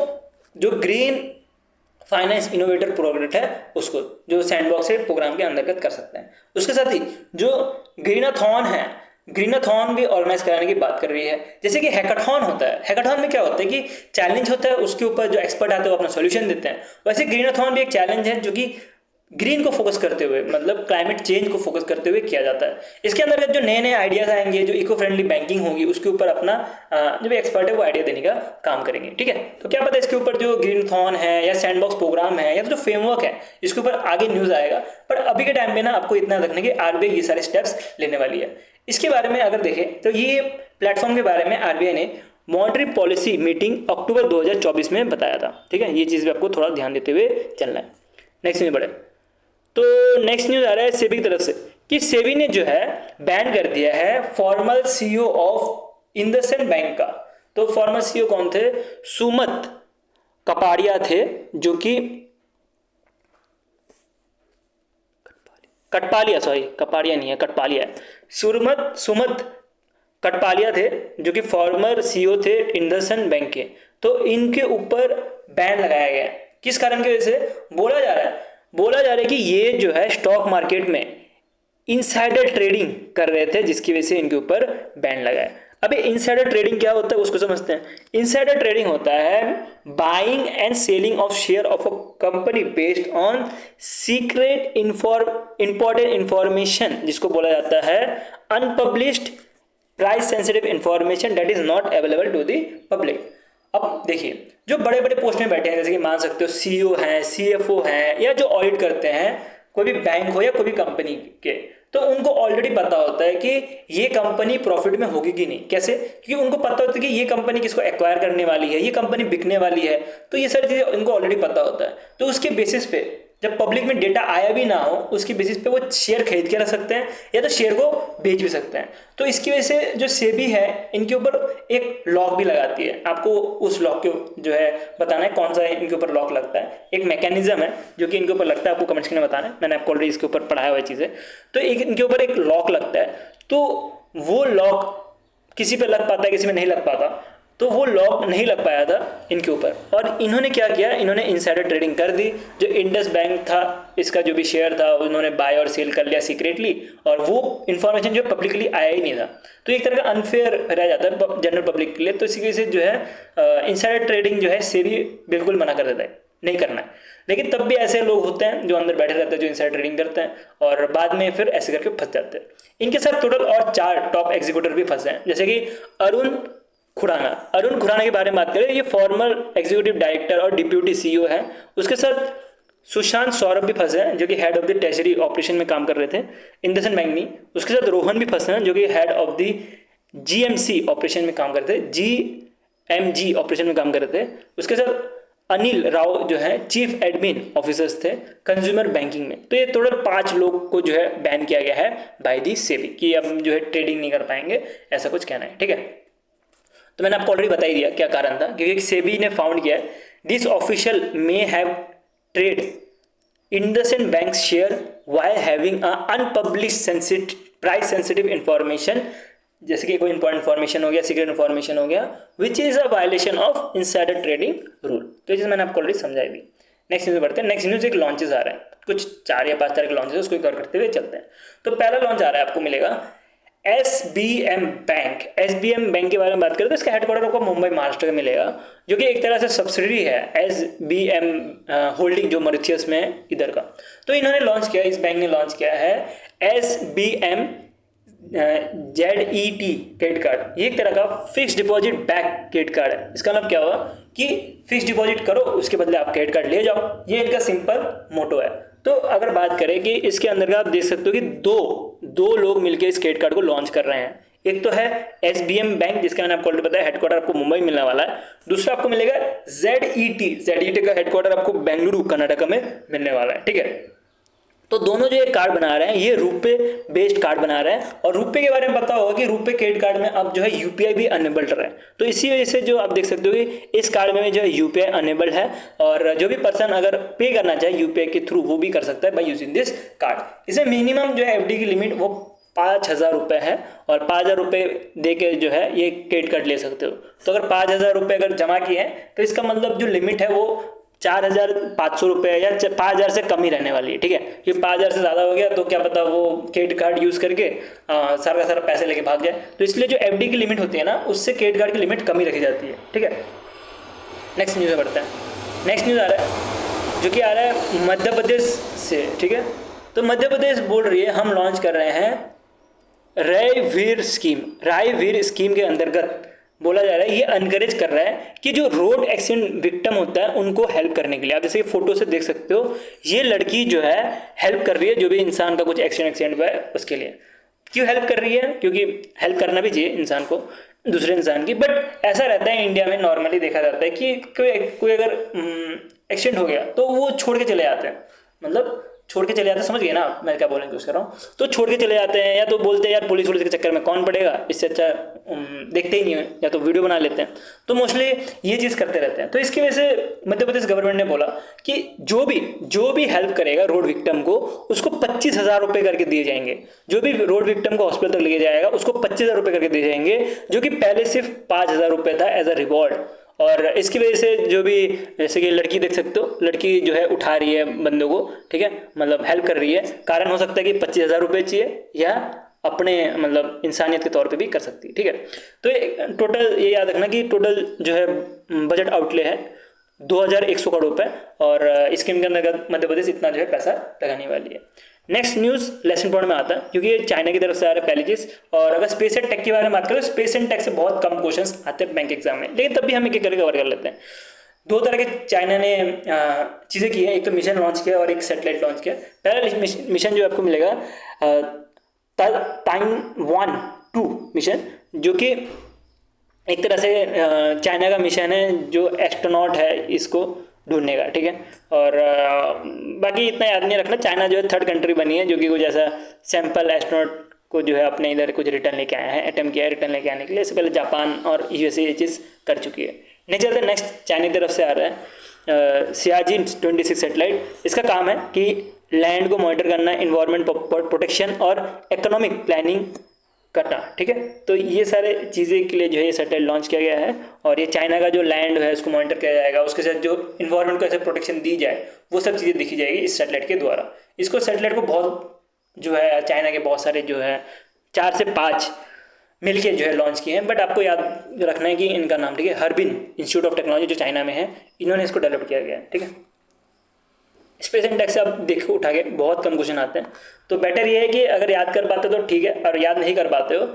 जो ग्रीन फाइनेंस इनोवेटर प्रोडक्ट है उसको, जो सैंडबॉक्स प्रोग्राम के अंतर्गत कर सकते हैं। उसके साथ ही जो ग्रीनाथॉन है ग्रीनाथॉन भी ऑर्गेनाइज कराने की बात कर रही है। जैसे कि हैकाथॉन होता है, हैकाथॉन में क्या होता है कि चैलेंज होता है, उसके ऊपर जो एक्सपर्ट आते हैं वो अपना सॉल्यूशन देते हैं। वैसे ग्रीनाथॉन भी एक चैलेंज है जो कि ग्रीन को फोकस करते हुए, मतलब क्लाइमेट चेंज को फोकस करते हुए किया जाता है। इसके अंतर्गत जो नए नए आइडियाज आएंगे, जो इको फ्रेंडली बैंकिंग होगी, उसके ऊपर अपना जो भी एक्सपर्ट है वो आइडिया देने का काम करेंगे। ठीक है, तो क्या पता इसके ऊपर जो ग्रीनथॉन है या सैंडबॉक्स प्रोग्राम है या तो जो फ्रेमवर्क है, इसके ऊपर आगे न्यूज आएगा। पर अभी के टाइम पे ना आपको इतना रखना कि आरबीआई ये सारे स्टेप्स लेने वाली है। इसके बारे में अगर देखें तो ये प्लेटफॉर्म के बारे में आरबीआई ने मॉनेटरी पॉलिसी मीटिंग अक्टूबर 2024 में बताया था। ठीक है, ये चीज़ भी आपको थोड़ा ध्यान देते हुए चलना है। नेक्स्ट न्यूज बढ़े तो नेक्स्ट न्यूज आ रहा है सेबी की तरफ से कि सेबी ने जो है बैन कर दिया है formal CEO of IndusInd bank का। तो फॉर्मल सीईओ कौन थे? सुमत कपाड़िया थे, जो कि कटपालिया, सॉरी कपाड़िया नहीं है, कटपालिया है। सुमत कटपालिया थे, जो कि फॉर्मर सीईओ थे इंडसइंड बैंक के। तो इनके ऊपर बैन लगाया गया है। किस कारण की वजह से? बोला जा रहा है कि ये जो है स्टॉक मार्केट में इनसाइडर ट्रेडिंग कर रहे थे, जिसकी वजह से इनके ऊपर बैन लगा है। अभी इनसाइडर ट्रेडिंग क्या होता है उसको समझते हैं। इनसाइडर ट्रेडिंग होता है buying and selling of share of a company based on secret important information, जिसको बोला जाता है unpublished price sensitive information that is not available to the public. अब देखिए, जो बड़े बड़े पोस्ट में बैठे हैं, जैसे कि मान सकते हो सीईओ हैं, सीएफओ हैं, या जो ऑडिट करते हैं कोई भी बैंक हो या कोई भी कंपनी के, तो उनको ऑलरेडी पता होता है कि ये कंपनी प्रॉफिट में होगी कि नहीं। कैसे? क्योंकि उनको पता होता है कि ये कंपनी किसको एक्वायर करने वाली है, ये कंपनी बिकने वाली है। तो ये सारी चीज़ें उनको ऑलरेडी पता होता है। तो उसके बेसिस पे जब पब्लिक में डेटा आया भी ना हो, उसकी बेसिस पे वो शेयर खरीद के रख सकते हैं या तो शेयर को बेच भी सकते हैं। तो इसकी वजह से जो सेबी है इनके ऊपर एक लॉक भी लगाती है। आपको उस लॉक को जो है बताना है कौन सा इनके ऊपर लॉक लगता है। एक मैकेनिज्म है जो कि इनके ऊपर लगता है, आपको कमेंट्स में बताना है। मैंने आपको ऑलरेडी इसके ऊपर पढ़ाया हुआ चीज़ें। तो एक इनके ऊपर एक लॉक लगता है, तो वो लॉक किसी पे लग पाता है, किसी में नहीं लग पाता। तो वो लॉक नहीं लग पाया था इनके ऊपर, और इन्होंने क्या किया, इन्होंने इनसाइडर ट्रेडिंग कर दी। जो इंडस बैंक था, इसका जो भी शेयर था उन्होंने बाय और सेल कर लिया सीक्रेटली, और वो इन्फॉर्मेशन जो पब्लिकली आया ही नहीं था। तो एक तरह का अनफेयर रह जाता है जनरल पब्लिक के लिए। तो इसी वजह से जो है इनसाइडर ट्रेडिंग जो है सेबी बिल्कुल मना कर देता है, नहीं करना है। लेकिन तब भी ऐसे लोग होते हैं जो अंदर बैठे रहते हैं, जो इनसाइडर ट्रेडिंग करते हैं और बाद में फिर ऐसे करके फंस जाते हैं। इनके साथ टोटल और 4 टॉप एग्जीक्यूटिव भी फंसे हैं, जैसे कि अरुण खुराना के बारे में बात करें, ये फॉर्मर एग्जीक्यूटिव डायरेक्टर और डिप्यूटी सीईओ है। उसके साथ सुशांत सौरभ भी फंसे हैं, जो कि head of the treasury operation में काम कर रहे थे इंडसइंड बैंक में। उसके साथ रोहन भी फंसे हैं, जो कि head of the GMC operation में काम करते थे, जीएमजी ऑपरेशन में काम कर रहे थे। उसके साथ अनिल राव जो है चीफ एडमिन ऑफिसर्स थे कंज्यूमर बैंकिंग में। तो ये टोटल 5 लोग को जो है बैन किया गया है बाय दी सेबी, कि अब जो है ट्रेडिंग नहीं कर पाएंगे, ऐसा कुछ कहना है। ठीक है, तो मैंने आपको ऑलरेडी बता ही दिया क्या कारण था, क्योंकि सेबी ने फाउंड किया है this official may have trade IndusInd bank share while having unpublished price sensitive information, जैसे कि कोई इंपॉर्टेंट इन्फॉर्मेशन हो गया, सीक्रेट इन्फॉर्मेशन हो गया, which is a violation of insider trading rule. तो ये चीज़ मैंने आपको ऑलरेडी समझाई दी। नेक्स्ट न्यूज बढ़ते हैं। नेक्स्ट न्यूज एक लॉन्चेस आ रहा है, कुछ 4 या 5 तरह के लॉन्चेस, उसको कवर करते हुए चलते हैं। तो पहला लॉन्च आ रहा है, आपको मिलेगा SBM बैंक के बारे में बात करें तो इसका हेडक्वार्टर आपको मुंबई महाराष्ट्र का मिलेगा, जो कि एक तरह से सब्सिडरी है SBM होल्डिंग जो मॉरिशस में है इधर का। तो इन्होंने लॉन्च किया, इस बैंक ने लॉन्च किया है SBM ZET क्रेडिट कार्ड। ये एक तरह का fix deposit bank credit card है। इसका मतलब क्या हुआ कि फिक्स डिपॉजिट करो, उसके बदले आप क्रेडिट कार्ड ले जाओ। ये इनका सिंपल मोटो है। तो अगर बात करें कि इसके अंदर का आप देख सकते हो कि दो लोग मिलकर इस क्रेडिट कार्ड को लॉन्च कर रहे हैं। एक तो है SBM बैंक, जिसका मैंने आपको ऑलरेडी बताया हेडक्वार्टर आपको मुंबई मिलने वाला है। दूसरा आपको मिलेगा ZET का हेडक्वार्टर आपको बेंगलुरु कर्नाटक में मिलने वाला है। ठीक है, तो दोनों जो ये कार्ड बना रहे हैं ये रुपे बेस्ड कार्ड बना रहे हैं। और रुपे के बारे में पता होगा कि रुपे क्रेडिट कार्ड में अब जो है यूपीआई भी अनेबल्ड है। तो इसी वजह से जो आप देख सकते हो कि इस कार्ड में जो है यूपीआई अनेबल्ड है, और जो भी पर्सन अगर पे करना चाहे यूपीआई के थ्रू वो भी कर सकता है बाय यूजिंग दिस कार्ड। इसमें मिनिमम जो है एफडी की लिमिट वो 5,000 रुपये है, और 5,000 रुपये दे के जो है ये क्रेडिट कार्ड ले सकते हो। तो अगर 5,000 रुपये अगर जमा किए हैं तो इसका मतलब जो लिमिट है वो 4,500 रुपये या 5,000 से कम ही रहने वाली है, ठीक है। कि 5,000 से ज़्यादा हो गया तो क्या पता वो क्रेडिट कार्ड यूज़ करके सारा का सारा पैसे लेके भाग जाए। तो इसलिए जो एफडी की लिमिट होती है ना, उससे क्रेडिट कार्ड की लिमिट कम ही रखी जाती है, ठीक है। नेक्स्ट न्यूज़ में बढ़ते हैं। नेक्स्ट न्यूज़ आ रहा है जो कि आ रहा है मध्य प्रदेश से, ठीक है। तो मध्य प्रदेश बोल रही है हम लॉन्च कर रहे हैं राय वीर स्कीम के अंतर्गत बोला जा रहा है, ये अनकरेज कर रहा है कि जो रोड एक्सीडेंट विक्टिम होता है उनको हेल्प करने के लिए। आप जैसे फोटो से देख सकते हो, ये लड़की जो है हेल्प कर रही है जो भी इंसान का कुछ एक्सीडेंट हुआ है उसके लिए। क्यों हेल्प कर रही है? क्योंकि हेल्प करना भी चाहिए इंसान को, दूसरे इंसान की। बट ऐसा रहता है इंडिया में, नॉर्मली देखा जाता है कि कोई अगर एक्सीडेंट हो गया तो वो छोड़ के चले जाते हैं, मतलब छोड़ के चले जाते हैं, समझ गए ना मैं क्या बोलने की कोशिश कर रहा हूँ। तो छोड़ के चले जाते हैं, या तो बोलते हैं यार पुलिस के चक्कर में कौन पड़ेगा, इससे अच्छा देखते ही नहीं है, या तो वीडियो बना लेते हैं। तो मोस्टली ये चीज़ करते रहते हैं। तो इसकी वजह से मध्य प्रदेश गवर्नमेंट ने बोला कि जो भी हेल्प करेगा रोड विक्टिम को, उसको 25,000 रुपये करके दिए जाएंगे। जो भी रोड विक्टिम को हॉस्पिटल तक ले जाएगा उसको 25,000 रुपये करके दिए जाएंगे, जो कि पहले सिर्फ 5,000 रुपये था एज अ रिवॉर्ड। और इसकी वजह से जो भी, जैसे कि लड़की देख सकते हो, लड़की जो है उठा रही है बंदों को, ठीक है, मतलब हेल्प कर रही है। कारण हो सकता है कि 25,000 रुपये चाहिए, या अपने मतलब इंसानियत के तौर पे भी कर सकती है, ठीक है। तो टोटल ये याद रखना कि टोटल जो है बजट आउटले है 2,100 करोड़ रुपये, और स्कीम के अंतर्गत मध्य प्रदेश इतना जो है पैसा लगाने वाली है। नेक्स्ट न्यूज़ लेसन पॉइंट में आता है, क्योंकि ये चाइना की तरफ से आ रहा है पहली चीज़। और अगर स्पेस एंड टेक के बारे में बात करें तो स्पेस एंड टेक से बहुत कम क्वेश्चंस आते हैं बैंक एग्जाम में, लेकिन तब भी हम एक एक करके कवर कर लेते हैं। दो तरह के चाइना ने चीज़ें की है, एक तो मिशन लॉन्च किया और एक सैटेलाइट लॉन्च किया। पहला मिशन जो आपको मिलेगा ताइवान-2 मिशन, जो कि एक तरह से चाइना का मिशन है जो एस्ट्रोनॉट है इसको ढूंढने का, ठीक है। और बाकी इतना याद नहीं रखना, चाइना जो है थर्ड कंट्री बनी है जो कि कुछ ऐसा सैंपल एस्ट्रोनॉट को जो है अपने इधर कुछ रिटर्न लेके आया है, अटेम्प्ट किया है रिटर्न लेके आने के लिए। इससे पहले जापान और यूएसए ये चीज़ कर चुकी है। नहीं चलते, नेक्स्ट चाइना की तरफ से आ रहा है सियाचिन 26 सैटेलाइट। इसका काम है कि लैंड को मॉनिटर करना, इन्वायरमेंट प्रोटेक्शन और इकोनॉमिक प्लानिंग करना, ठीक है। तो ये सारे चीज़ें के लिए जो है ये सैटेलाइट लॉन्च किया गया है, और ये चाइना का जो लैंड है उसको मॉनिटर किया जाएगा, उसके साथ जो इन्वायरमेंट को ऐसे प्रोटेक्शन दी जाए वो सब चीज़ें दिखी जाएगी इस सैटेलाइट के द्वारा। इसको सैटेलाइट को बहुत जो है चाइना के बहुत सारे जो है 4 से 5 मिलके जो है लॉन्च किए हैं। बट आपको याद रखना है कि इनका नाम, ठीक है, हर्बिन इंस्टीट्यूट ऑफ टेक्नोलॉजी जो चाइना में है, इन्होंने इसको डेवलप किया गया है, ठीक है। स्पेस एंड टेक से आप देखो उठा के बहुत कम क्वेश्चन आते हैं, तो बेटर ये है कि अगर याद कर पाते हो तो ठीक है, और याद नहीं कर पाते हो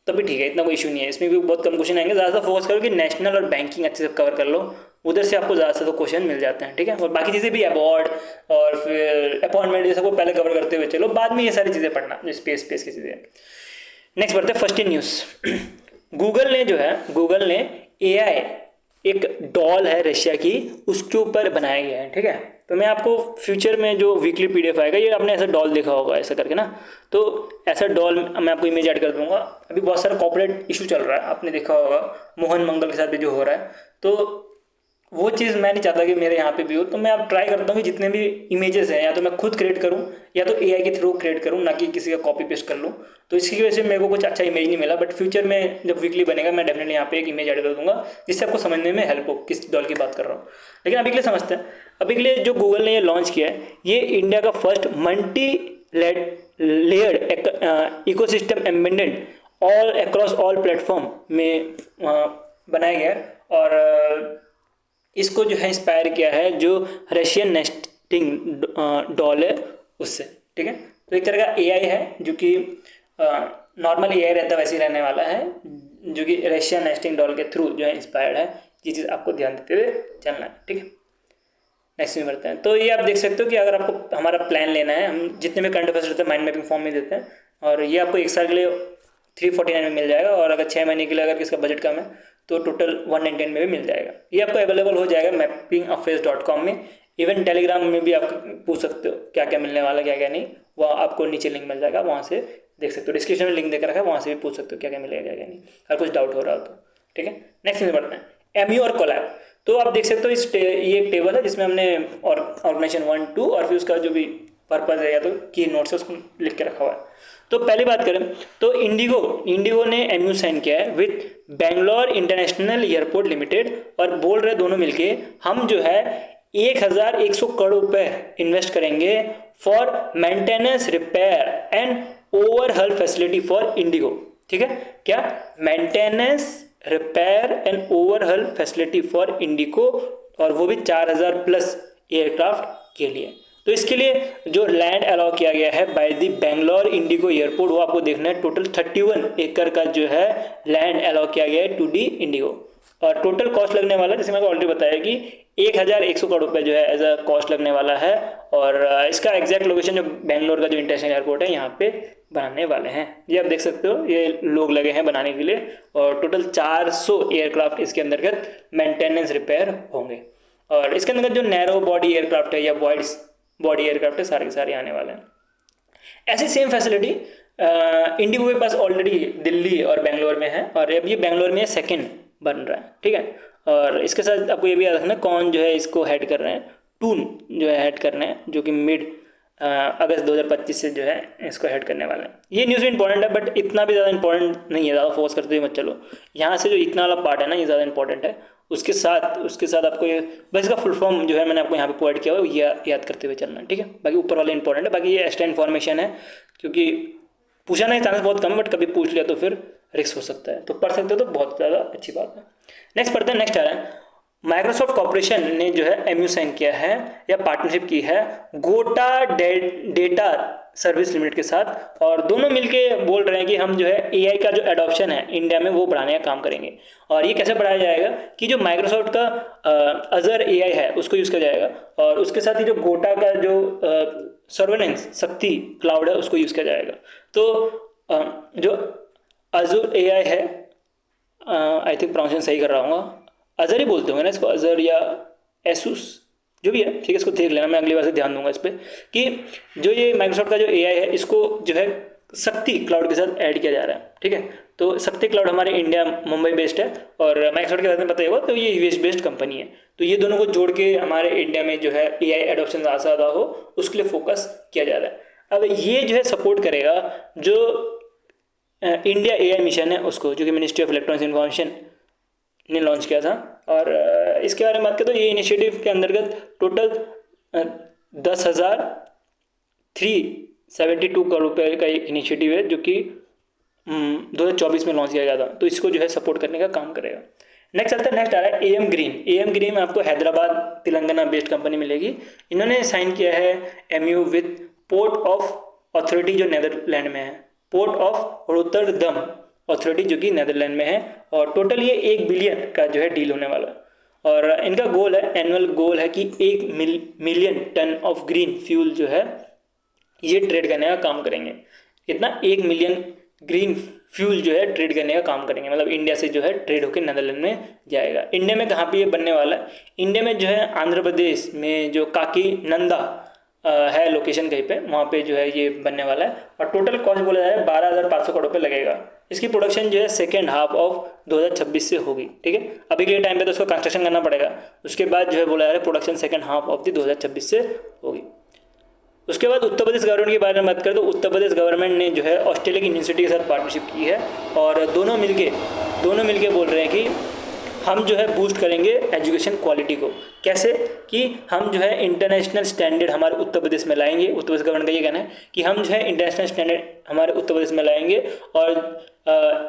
तब भी ठीक है, इतना कोई इशू नहीं है। इसमें भी बहुत कम क्वेश्चन आएंगे। ज़्यादा फोकस करो कि नेशनल और बैंकिंग अच्छे से कवर कर लो, उधर से आपको ज़्यादा से तो क्वेश्चन मिल जाते हैं, ठीक है। और बाकी चीज़ें भी अवार्ड और फिर अपॉइंटमेंट ये सबको पहले कवर करते हुए चलो, बाद में ये सारी चीज़ें पढ़ना जो स्पेस की चीज़ें। नेक्स्ट बढ़ते हैं फर्स्ट इन न्यूज़। गूगल ने AI एक डॉल है रशिया की, उसके ऊपर बनाया गया है, ठीक है। तो मैं आपको फ्यूचर में जो वीकली PDF आएगा, ये आपने ऐसा डॉल देखा होगा ऐसा करके ना, तो ऐसा डॉल मैं आपको इमेज ऐड कर दूंगा। अभी बहुत सारा कॉर्पोरेट इशू चल रहा है, आपने देखा होगा मोहन मंगल के साथ भी जो हो रहा है, तो वो चीज़ मैं नहीं चाहता कि मेरे यहाँ पे भी हो। तो मैं अब ट्राई करता हूँ कि जितने भी इमेजेस हैं या तो मैं खुद क्रिएट करूँ या तो AI के थ्रू क्रिएट करूँ, ना कि किसी का कॉपी पेस्ट कर लूँ। तो इसकी वजह से मेरे को कुछ अच्छा इमेज नहीं मिला, बट फ्यूचर में जब वीकली बनेगा मैं डेफिनेटली यहाँ पे एक इमेज ऐड कर दूंगा, जिससे आपको समझने में हेल्प हो किस डॉल की बात कर रहा हूँ। लेकिन अभी के लिए समझते हैं। अभी के लिए जो गूगल ने ये लॉन्च किया है, ये इंडिया का first multi layered ecosystem embedded all across all platform में बनाया गया है। और इसको जो है इंस्पायर किया है जो रशियन नेस्टिंग डॉल है उससे, ठीक है। तो एक तरह का AI है जो कि नॉर्मल AI रहता है वैसे ही रहने वाला है, जो कि रशियन नेस्टिंग डॉल के थ्रू जो है इंस्पायर्ड है। ये चीज़ आपको ध्यान देते हुए चलना है, ठीक है। नेक्स्ट में बढ़ते हैं। तो ये आप देख सकते हो कि अगर आपको हमारा प्लान लेना है, हम जितने भी करंट अफेयर्स रहते हैं माइंड मैपिंग फॉर्म में देते हैं, और ये आपको एक साल के लिए 349 में मिल जाएगा, और अगर 6 महीने के लिए अगर किसका बजट कम है तो टोटल 199 में भी मिल जाएगा। ये आपको अवेलेबल हो जाएगा mappingaffairs.com में। इवन टेलीग्राम में भी आप पूछ सकते हो क्या क्या मिलने वाला क्या क्या नहीं, वो आपको नीचे लिंक मिल जाएगा, वहाँ से देख सकते हो। डिस्क्रिप्शन में लिंक देकर रखा है, वहाँ से भी पूछ सकते हो क्या क्या मिलेगा क्या क्या नहीं, अगर कुछ डाउट हो रहा हो तो, ठीक है। नेक्स्ट में बढ़ते हैं MU और कोलैब। तो आप देख सकते हो ये एक टेबल है जिसमें हमने ऑर्गेनाइजेशन 1, 2 और फिर उसका जो भी पर्पज़ है या तो की नोट्स है उसको लिख के रखा हुआ है। तो पहली बात करें तो इंडिगो ने एमयू साइन किया है with Bangalore international airport limited, और बोल रहे दोनों मिलके हम जो है 1100 करोड़ रुपए इन्वेस्ट करेंगे for maintenance, repair and overhaul facility for Indigo. ठीक है, क्या maintenance, repair and overhaul facility for Indigo, और वो भी 4000 प्लस एयरक्राफ्ट के लिए। तो इसके लिए जो लैंड अलाउ किया गया है by the Bangalore Indigo airport, वो आपको देखना है। टोटल 31 एकड़ का जो है लैंड अलाउ किया गया है टू डी इंडिगो, और टोटल कॉस्ट लगने वाला, जैसे मैंने ऑलरेडी बताया कि 1100 करोड़ रुपए जो है एज अ कॉस्ट लगने वाला है। और इसका एग्जैक्ट लोकेशन जो बेंगलोर का जो इंटरनेशनल एयरपोर्ट है यहाँ पे बनाने वाले हैं। ये आप देख सकते हो, ये लोग लगे हैं बनाने के लिए, और टोटल 400 एयरक्राफ्ट इसके अंतर्गत मेंटेनेंस, रिपेयर होंगे। और इसके अंतर्गत जो नैरो बॉडी एयरक्राफ्ट है या वाइड बॉडी एयरक्राफ्ट है, सारे के सारे आने वाले हैं। ऐसी सेम फैसिलिटी इंडिगो के पास ऑलरेडी दिल्ली और बेंगलोर में है, और अब ये बेंगलोर में सेकंड बन रहा है। ठीक है, और इसके साथ आपको ये भी याद रखना कौन जो है इसको हेड कर रहे हैं, टून जो है हेड कर रहे हैं, जो कि मिड अगस्त 2025 से जो है इसको हेड करने वाले हैं। ये न्यूज़ भी इंपॉर्टेंट है, बट इतना भी ज़्यादा इंपॉर्टेंट नहीं है, ज़्यादा फोकस करते हुए मत चलो। यहाँ से जो इतना वाला पार्ट है ना, ये ज़्यादा इंपॉर्टेंट है। उसके साथ आपको ये बस इसका फुल फॉर्म जो है मैंने आपको यहाँ पे प्रोवाइड किया हुआ है, ये याद करते हुए चलना है। ठीक है, बाकी ऊपर वाले इंपॉर्टेंट है, बाकी ये एक्स्ट्रा इन्फॉर्मेशन है, क्योंकि पूछा नहीं चांस बहुत कम है, बट कभी पूछ लिया तो फिर रिस्क हो सकता है। तो पढ़ सकते हो तो बहुत ज़्यादा अच्छी बात है। नेक्स्ट पढ़ते हैं। नेक्स्ट आ रहा है, माइक्रोसॉफ्ट कॉर्पोरेशन ने जो है एमयू साइन किया है या पार्टनरशिप की है गोटा डेटा सर्विस लिमिटेड के साथ, और दोनों मिलके बोल रहे हैं कि हम जो है एआई का जो एडॉप्शन है इंडिया में वो बढ़ाने का काम करेंगे। और ये कैसे बढ़ाया जाएगा कि जो माइक्रोसॉफ्ट का अजर एआई है उसको यूज़ किया जाएगा, और उसके साथ ही जो गोटा का जो सर्वेलेंस शक्ति क्लाउड है उसको यूज़ किया जाएगा। तो जो अजूर एआई है, आई थिंक प्रोनाउंसिएशन सही कर रहा हूँ, अजर ही बोलते होंगे ना इसको, अजर या एसूस जो भी है। ठीक है, इसको देख लेना, मैं अगली बार से ध्यान दूंगा इस पर कि जो ये माइक्रोसॉफ्ट का जो एआई है इसको जो है शक्ति क्लाउड के साथ ऐड किया जा रहा है। ठीक है, तो शक्ति क्लाउड हमारे इंडिया मुंबई बेस्ड है, और माइक्रोसॉफ्ट के बारे में पता ही होगा, तो ये यूएस बेस्ड कंपनी है। तो ये दोनों को जोड़ के हमारे इंडिया में जो है एआई एडॉप्शन ज़्यादा हो उसके लिए फोकस किया जा रहा है। अब ये जो है सपोर्ट करेगा जो इंडिया एआई मिशन है उसको, जो कि मिनिस्ट्री ऑफ इलेक्ट्रॉनिक्स इन्फॉर्मेशन ने लॉन्च किया था। और इसके बारे में बात करें तो ये इनिशिएटिव के अंतर्गत टोटल 10,372 करोड़ रुपए का एक इनिशिएटिव है, जो कि 2024 में लॉन्च किया गया था। तो इसको जो है सपोर्ट करने का काम करेगा। नेक्स्ट आता है, नेक्स्ट आ रहा है एम ग्रीन आपको हैदराबाद तेलंगाना बेस्ड कंपनी मिलेगी। इन्होंने साइन किया है MU with port of authority जो नेदरलैंड में है, पोर्ट ऑफ रोटरडम अथॉरिटी जो कि नेदरलैंड में है, और टोटल ये 1 बिलियन का जो है डील होने वाला है। और इनका गोल है, एनुअल गोल है कि 1 million ton of green fuel जो है ये ट्रेड करने का काम करेंगे। कितना? 1 मिलियन ग्रीन फ्यूल जो है ट्रेड करने का काम करेंगे, मतलब इंडिया से जो है ट्रेड होकर नेदरलैंड में जाएगा। इंडिया में कहाँ पे ये बनने वाला है? इंडिया में जो है आंध्र प्रदेश में जो काकीनंदा है लोकेशन कहीं पे, वहाँ पे जो है ये बनने वाला है। और टोटल कॉस्ट बोला जाए 12,500 करोड़ रुपये लगेगा। इसकी प्रोडक्शन जो है सेकेंड हाफ ऑफ 2026 से होगी। ठीक है, अभी के टाइम पे तो उसको कंस्ट्रक्शन करना पड़ेगा, उसके बाद जो है बोला जा रहा है प्रोडक्शन सेकेंड हाफ ऑफ 2026 से होगी। उसके बाद उत्तर प्रदेश गवर्नमेंट के बारे में बात करें तो उत्तर प्रदेश गवर्नमेंट ने जो है ऑस्ट्रेलिया की यूनिवर्सिटी के साथ पार्टनरशिप की है, और दोनों मिलके बोल रहे हैं कि हम जो है बूस्ट करेंगे एजुकेशन क्वालिटी को। कैसे? कि हम जो है इंटरनेशनल स्टैंडर्ड हमारे उत्तर प्रदेश में लाएंगे। उत्तर प्रदेश गवर्नमेंट का ये कहना है कि हम जो है इंटरनेशनल स्टैंडर्ड हमारे उत्तर प्रदेश में लाएंगे, और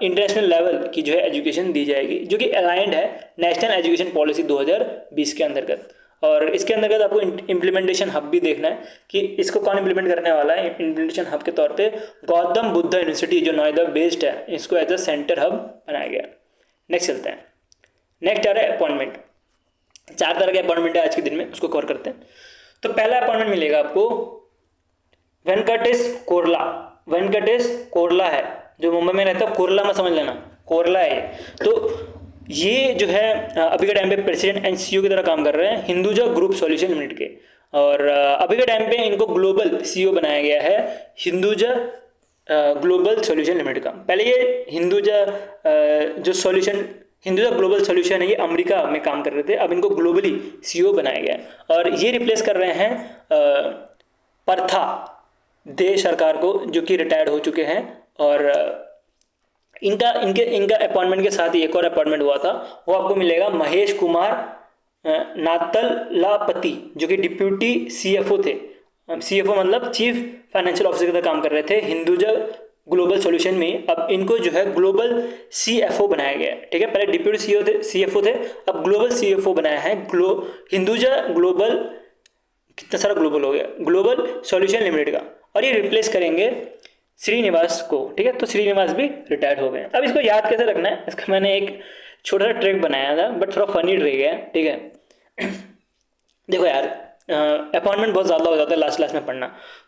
इंटरनेशनल लेवल की जो है एजुकेशन दी जाएगी, जो कि अलाइंड है नेशनल एजुकेशन पॉलिसी 2020 के अंतर्गत। और इसके अंतर्गत आपको इम्प्लीमेंटेशन हब भी देखना है कि इसको कौन इम्प्लीमेंट करने वाला है। इम्प्लीमेंटेशन हब के तौर पे गौतम बुद्ध यूनिवर्सिटी जो नोएडा बेस्ड है, इसको एज अ सेंटर हब बनाया गया। नेक्स्ट चलते हैं। नेक्स्ट आ रहा है अपॉइंटमेंट। 4 तरह के अपॉइंटमेंट है आज के दिन में, उसको कवर करते हैं। तो पहला अपॉइंटमेंट मिलेगा आपको वेंकटेश कोरला है, जो मुंबई में रहता है। कोरला में समझ लेना, कोरला है। तो ये जो है अभी के टाइम पे प्रेसिडेंट एंड सीईओ की तरह काम कर रहे हैं हिंदुजा ग्रुप सॉल्यूशन लिमिटेड के, और अभी के टाइम पे इनको ग्लोबल सीईओ बनाया गया है हिंदुजा ग्लोबल सॉल्यूशन लिमिटेड का। पहले ये हिंदुजा ग्लोबल सॉल्यूशन है, ये अमेरिका में काम कर रहे थे, अब इनको ग्लोबली सीईओ बनाया गया है। और ये रिप्लेस कर रहे हैं दे सरकार को, जो कि रिटायर्ड हो चुके हैं। और इनका अपॉइंटमेंट के साथ ही एक और अपॉइंटमेंट हुआ था, वो आपको मिलेगा महेश कुमार नातलापति, जो कि डिप्यूटी सीएफओ थे। सीएफओ मतलब चीफ फाइनेंशियल ऑफिसर का काम कर रहे थे हिंदुजा ग्लोबल सॉल्यूशन में। अब इनको जो है ग्लोबल सीएफओ बनाया गया है, ठीक है। पहले डिप्यूटी सीएफओ थे, अब ग्लोबल सीएफओ बनाया है हिंदुजा ग्लोबल, कितना सारा ग्लोबल हो गया, ग्लोबल सॉल्यूशन लिमिटेड का। और ये रिप्लेस करेंगे श्रीनिवास को, ठीक है। तो श्रीनिवास भी रिटायर्ड हो गए। अब इसको याद कैसे रखना है, इसका मैंने एक छोटा सा ट्रिक बनाया था, बट थोड़ा फनी ट्रिक है, ठीक है। देखो यार, अपॉइंटमेंट बहुत ज़्यादा हो जाता है लास्ट में पढ़ना।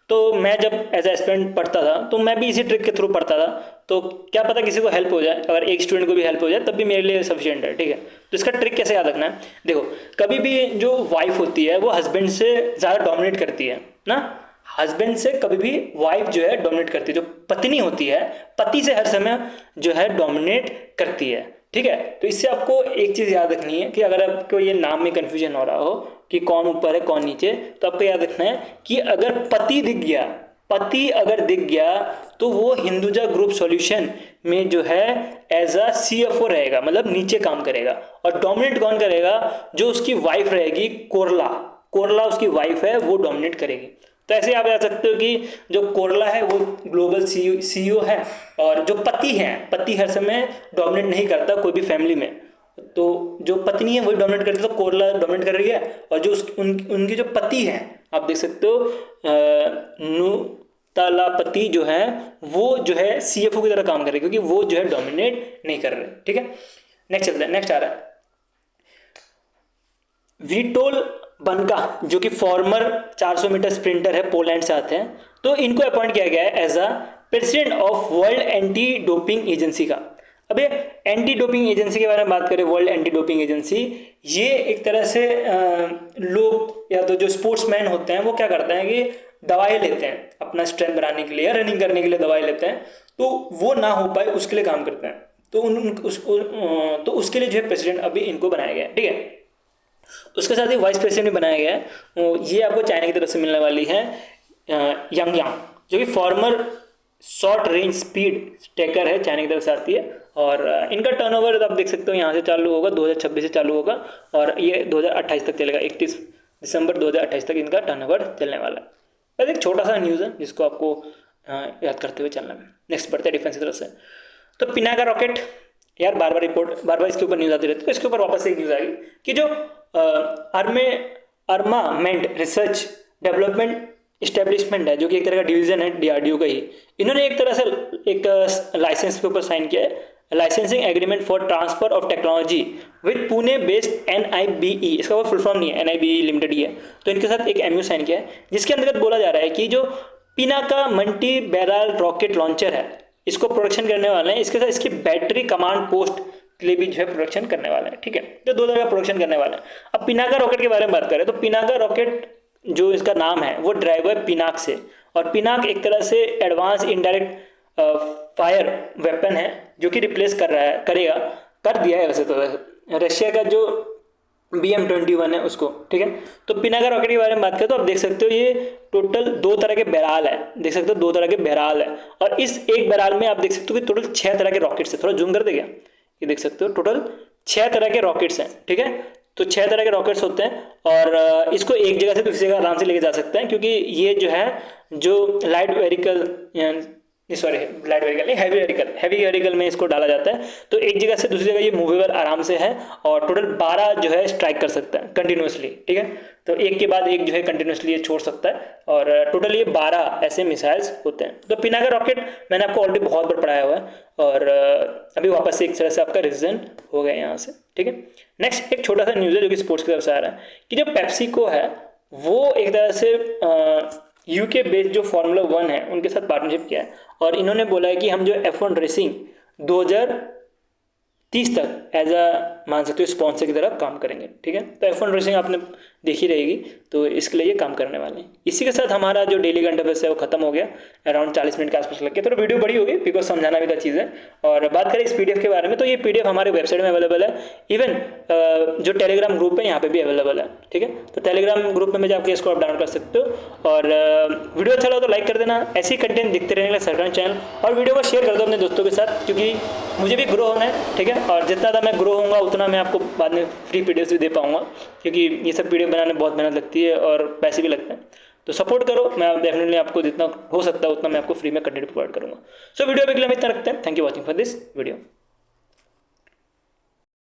तो मैं जब एज ए एस्पिरेंट पढ़ता था, तो मैं भी इसी ट्रिक के थ्रू पढ़ता था। तो क्या पता किसी को हेल्प हो जाए, अगर एक स्टूडेंट को भी हेल्प हो जाए तब भी मेरे लिए सफिशिएंट है, ठीक है। तो इसका ट्रिक कैसे याद रखना है, देखो, कभी भी जो वाइफ होती है वो हस्बैंड से ज़्यादा डोमिनेट करती है ना। हस्बैंड से कभी भी वाइफ जो है डोमिनेट करती है, जो पत्नी होती है पति से हर समय जो है डोमिनेट करती है, ठीक है। तो इससे आपको एक चीज़ याद रखनी है कि अगर आपको ये नाम में कन्फ्यूजन हो रहा हो कि कौन ऊपर है कौन नीचे, तो आपको याद रखना है कि अगर पति दिख गया तो वो हिंदुजा ग्रुप सॉल्यूशन में जो है एज अ सीएफओ रहेगा, मतलब नीचे काम करेगा। और डोमिनेट कौन करेगा, जो उसकी वाइफ रहेगी, कोरला उसकी वाइफ है, वो डोमिनेट करेगी। तो ऐसे आप जा सकते हो कि जो कोरला है वो ग्लोबल सीईओ है, और जो पति हर समय डोमिनेट नहीं करता कोई भी फैमिली में। तो जो पत्नी है वही डोमिनेट करती है, तो कोरला डोमिनेट कर रही है। और जो उनकी जो पति है, आप देख सकते हो नुतलापति जो है, वो जो है सीएफओ की तरह काम कर रहे हैं, क्योंकि वो जो है डोमिनेट नहीं कर रहे, ठीक है। नेक्स्ट चलते हैं, नेक्स्ट आ रहा है वीटोल बनका, जो कि फॉर्मर 400 मीटर स्प्रिंटर है, पोलैंड से आते हैं। तो इनको अपॉइंट किया गया है as a president of World Anti Doping Agency का। अब ये एंटी डोपिंग एजेंसी के बारे में बात करें, वर्ल्ड एंटी डोपिंग एजेंसी, ये एक तरह से लोग या तो जो स्पोर्ट्समैन होते हैं वो क्या करते हैं कि दवाई लेते हैं अपना स्ट्रेंथ बनाने के लिए या रनिंग करने के लिए दवाई लेते हैं, तो वो ना हो पाए उसके लिए काम करते हैं। तो उसके लिए जो है प्रेसिडेंट अभी इनको बनाया गया है, ठीक है। उसके साथ ही वाइस प्रेसिडेंट भी बनाया गया है, ये आपको चाइना की तरफ से मिलने वाली है यांग, जो कि farmer short range speed taker है, चाइना की तरफ से आती है। और इनका टर्नओवर आप देख सकते हो यहाँ से चालू होगा, 2026 से चालू होगा और ये 2028 तक चलेगा, 31 दिसंबर 2028 तक इनका टर्नओवर चलने वाला है। बस एक छोटा सा न्यूज़ है जिसको आपको याद करते हुए चलना है। नेक्स्ट बढ़ते हैं डिफेंस की तरफ से। तो पिनाका रॉकेट, यार बार बार इसके ऊपर न्यूज़ आती रहती है, तो इसके ऊपर वापस से एक न्यूज़ आएगी कि जो आर्मामेंट रिसर्च डेवलपमेंट इस्टेब्लिशमेंट है, जो कि एक तरह का डिवीजन है डीआरडीओ का ही, इन्होंने एक तरह से एक लाइसेंस के ऊपर साइन किया है, licensing agreement for transfer of technology with Pune based NIBE, इसका वो फुल फॉर्म नहीं है, एनआईबीई लिमिटेड ही है। तो इनके साथ एक एमयू साइन किया है, जिसके अंतर्गत बोला जा रहा है कि जो Pinaka multi barrel rocket launcher है, इसको प्रोडक्शन करने वाले हैं, इसके साथ इसकी बैटरी कमांड पोस्ट के लिए भी जो है प्रोडक्शन करने वाले हैं, ठीक है। तो 2 तरह का प्रोडक्शन करने वाले हैं। अब पिनाका रॉकेट के बारे में बात करें तो पिनाका रॉकेट जो इसका नाम है वो ड्राइव है पिनाक से, और पिनाक एक तरह से एडवांस इनडायरेक्ट फायर वेपन है, जो कि रिप्लेस कर दिया है वैसे तो रशिया का जो BM-21 है उसको, ठीक है। तो पिनाका रॉकेट के बारे में बात करें तो आप देख सकते हो ये टोटल 2 तरह के बैराल है, देख सकते हो 2 तरह के बैराल है, और इस एक बैराल में आप देख सकते हो कि टोटल 6 तरह के रॉकेट्स है। थोड़ा जूम कर देगा, ये देख सकते हो टोटल 6 तरह के रॉकेट्स हैं, ठीक है। तो 6 तरह के रॉकेट्स होते हैं, और इसको एक जगह से दूसरी जगह आराम से लेके जा सकते हैं, क्योंकि ये जो है जो हैवी वेरिकल में इसको डाला जाता है। तो एक जगह से दूसरी जगह ये मूवेबल आराम से है, और टोटल 12 जो है स्ट्राइक कर सकता है कंटिन्यूसली, ठीक है। तो एक के बाद एक जो है कंटिन्यूसली ये छोड़ सकता है, और टोटल ये 12 ऐसे मिसाइल्स होते हैं। तो पिनाका रॉकेट मैंने आपको ऑलरेडी बहुत बार पढ़ाया हुआ है, और अभी वापस से एक तरह से आपका रिविजन हो गया यहाँ से, ठीक है। नेक्स्ट एक छोटा सा न्यूज़ है जो कि स्पोर्ट्स की तरफ से आ रहा है कि जो पेप्सिको है वो एक तरह से यूके बेस्ड जो फार्मूला 1 है उनके साथ पार्टनरशिप किया है, और इन्होंने बोला है कि हम जो F1 रेसिंग 2030 तक एज अ मान सकते हो स्पॉन्सर की तरह काम करेंगे, ठीक है। तो F1 रेसिंग आपने देखी रहेगी, तो इसके लिए ये काम करने वाले हैं। इसी के साथ हमारा जो डेली करंट अफेयर्स है वो खत्म हो गया, अराउंड 40 मिनट के आसपास लग गया। थोड़ा वीडियो बड़ी होगी बिकॉज समझाना भी था चीज़ें। और बात करें इस पीडीएफ के बारे में, तो ये पीडीएफ हमारे वेबसाइट में अवेलेबल है, इवन जो टेलीग्राम ग्रुप है यहाँ पे भी अवेलेबल है, ठीक है। तो टेलीग्राम ग्रुप में जाकर इसको आप डाउनलोड कर सकते हो। और वीडियो अच्छा लगा तो लाइक कर देना, ऐसे ही कंटेंट दिखते रहने के लिए सरकार चैनल, और वीडियो को शेयर कर दो अपने दोस्तों के साथ, क्योंकि मुझे भी ग्रो होना है, ठीक है। और जितना ज़्यादा मैं ग्रो होऊंगा उतना मैं आपको बाद में फ्री पीडीएफ भी दे पाऊंगा, क्योंकि ये सब पीडीएफ बनाने में बहुत मेहनत लगती है और पैसे भी लगते हैं। तो सपोर्ट करो, मैं डेफिनेटली आपको जितना हो सकता है उतना मैं आपको फ्री में कंटेंट प्रोवाइड करूंगा। सो वीडियो अभी के लिए हम इतना रखते हैं। Thank you watching for this video.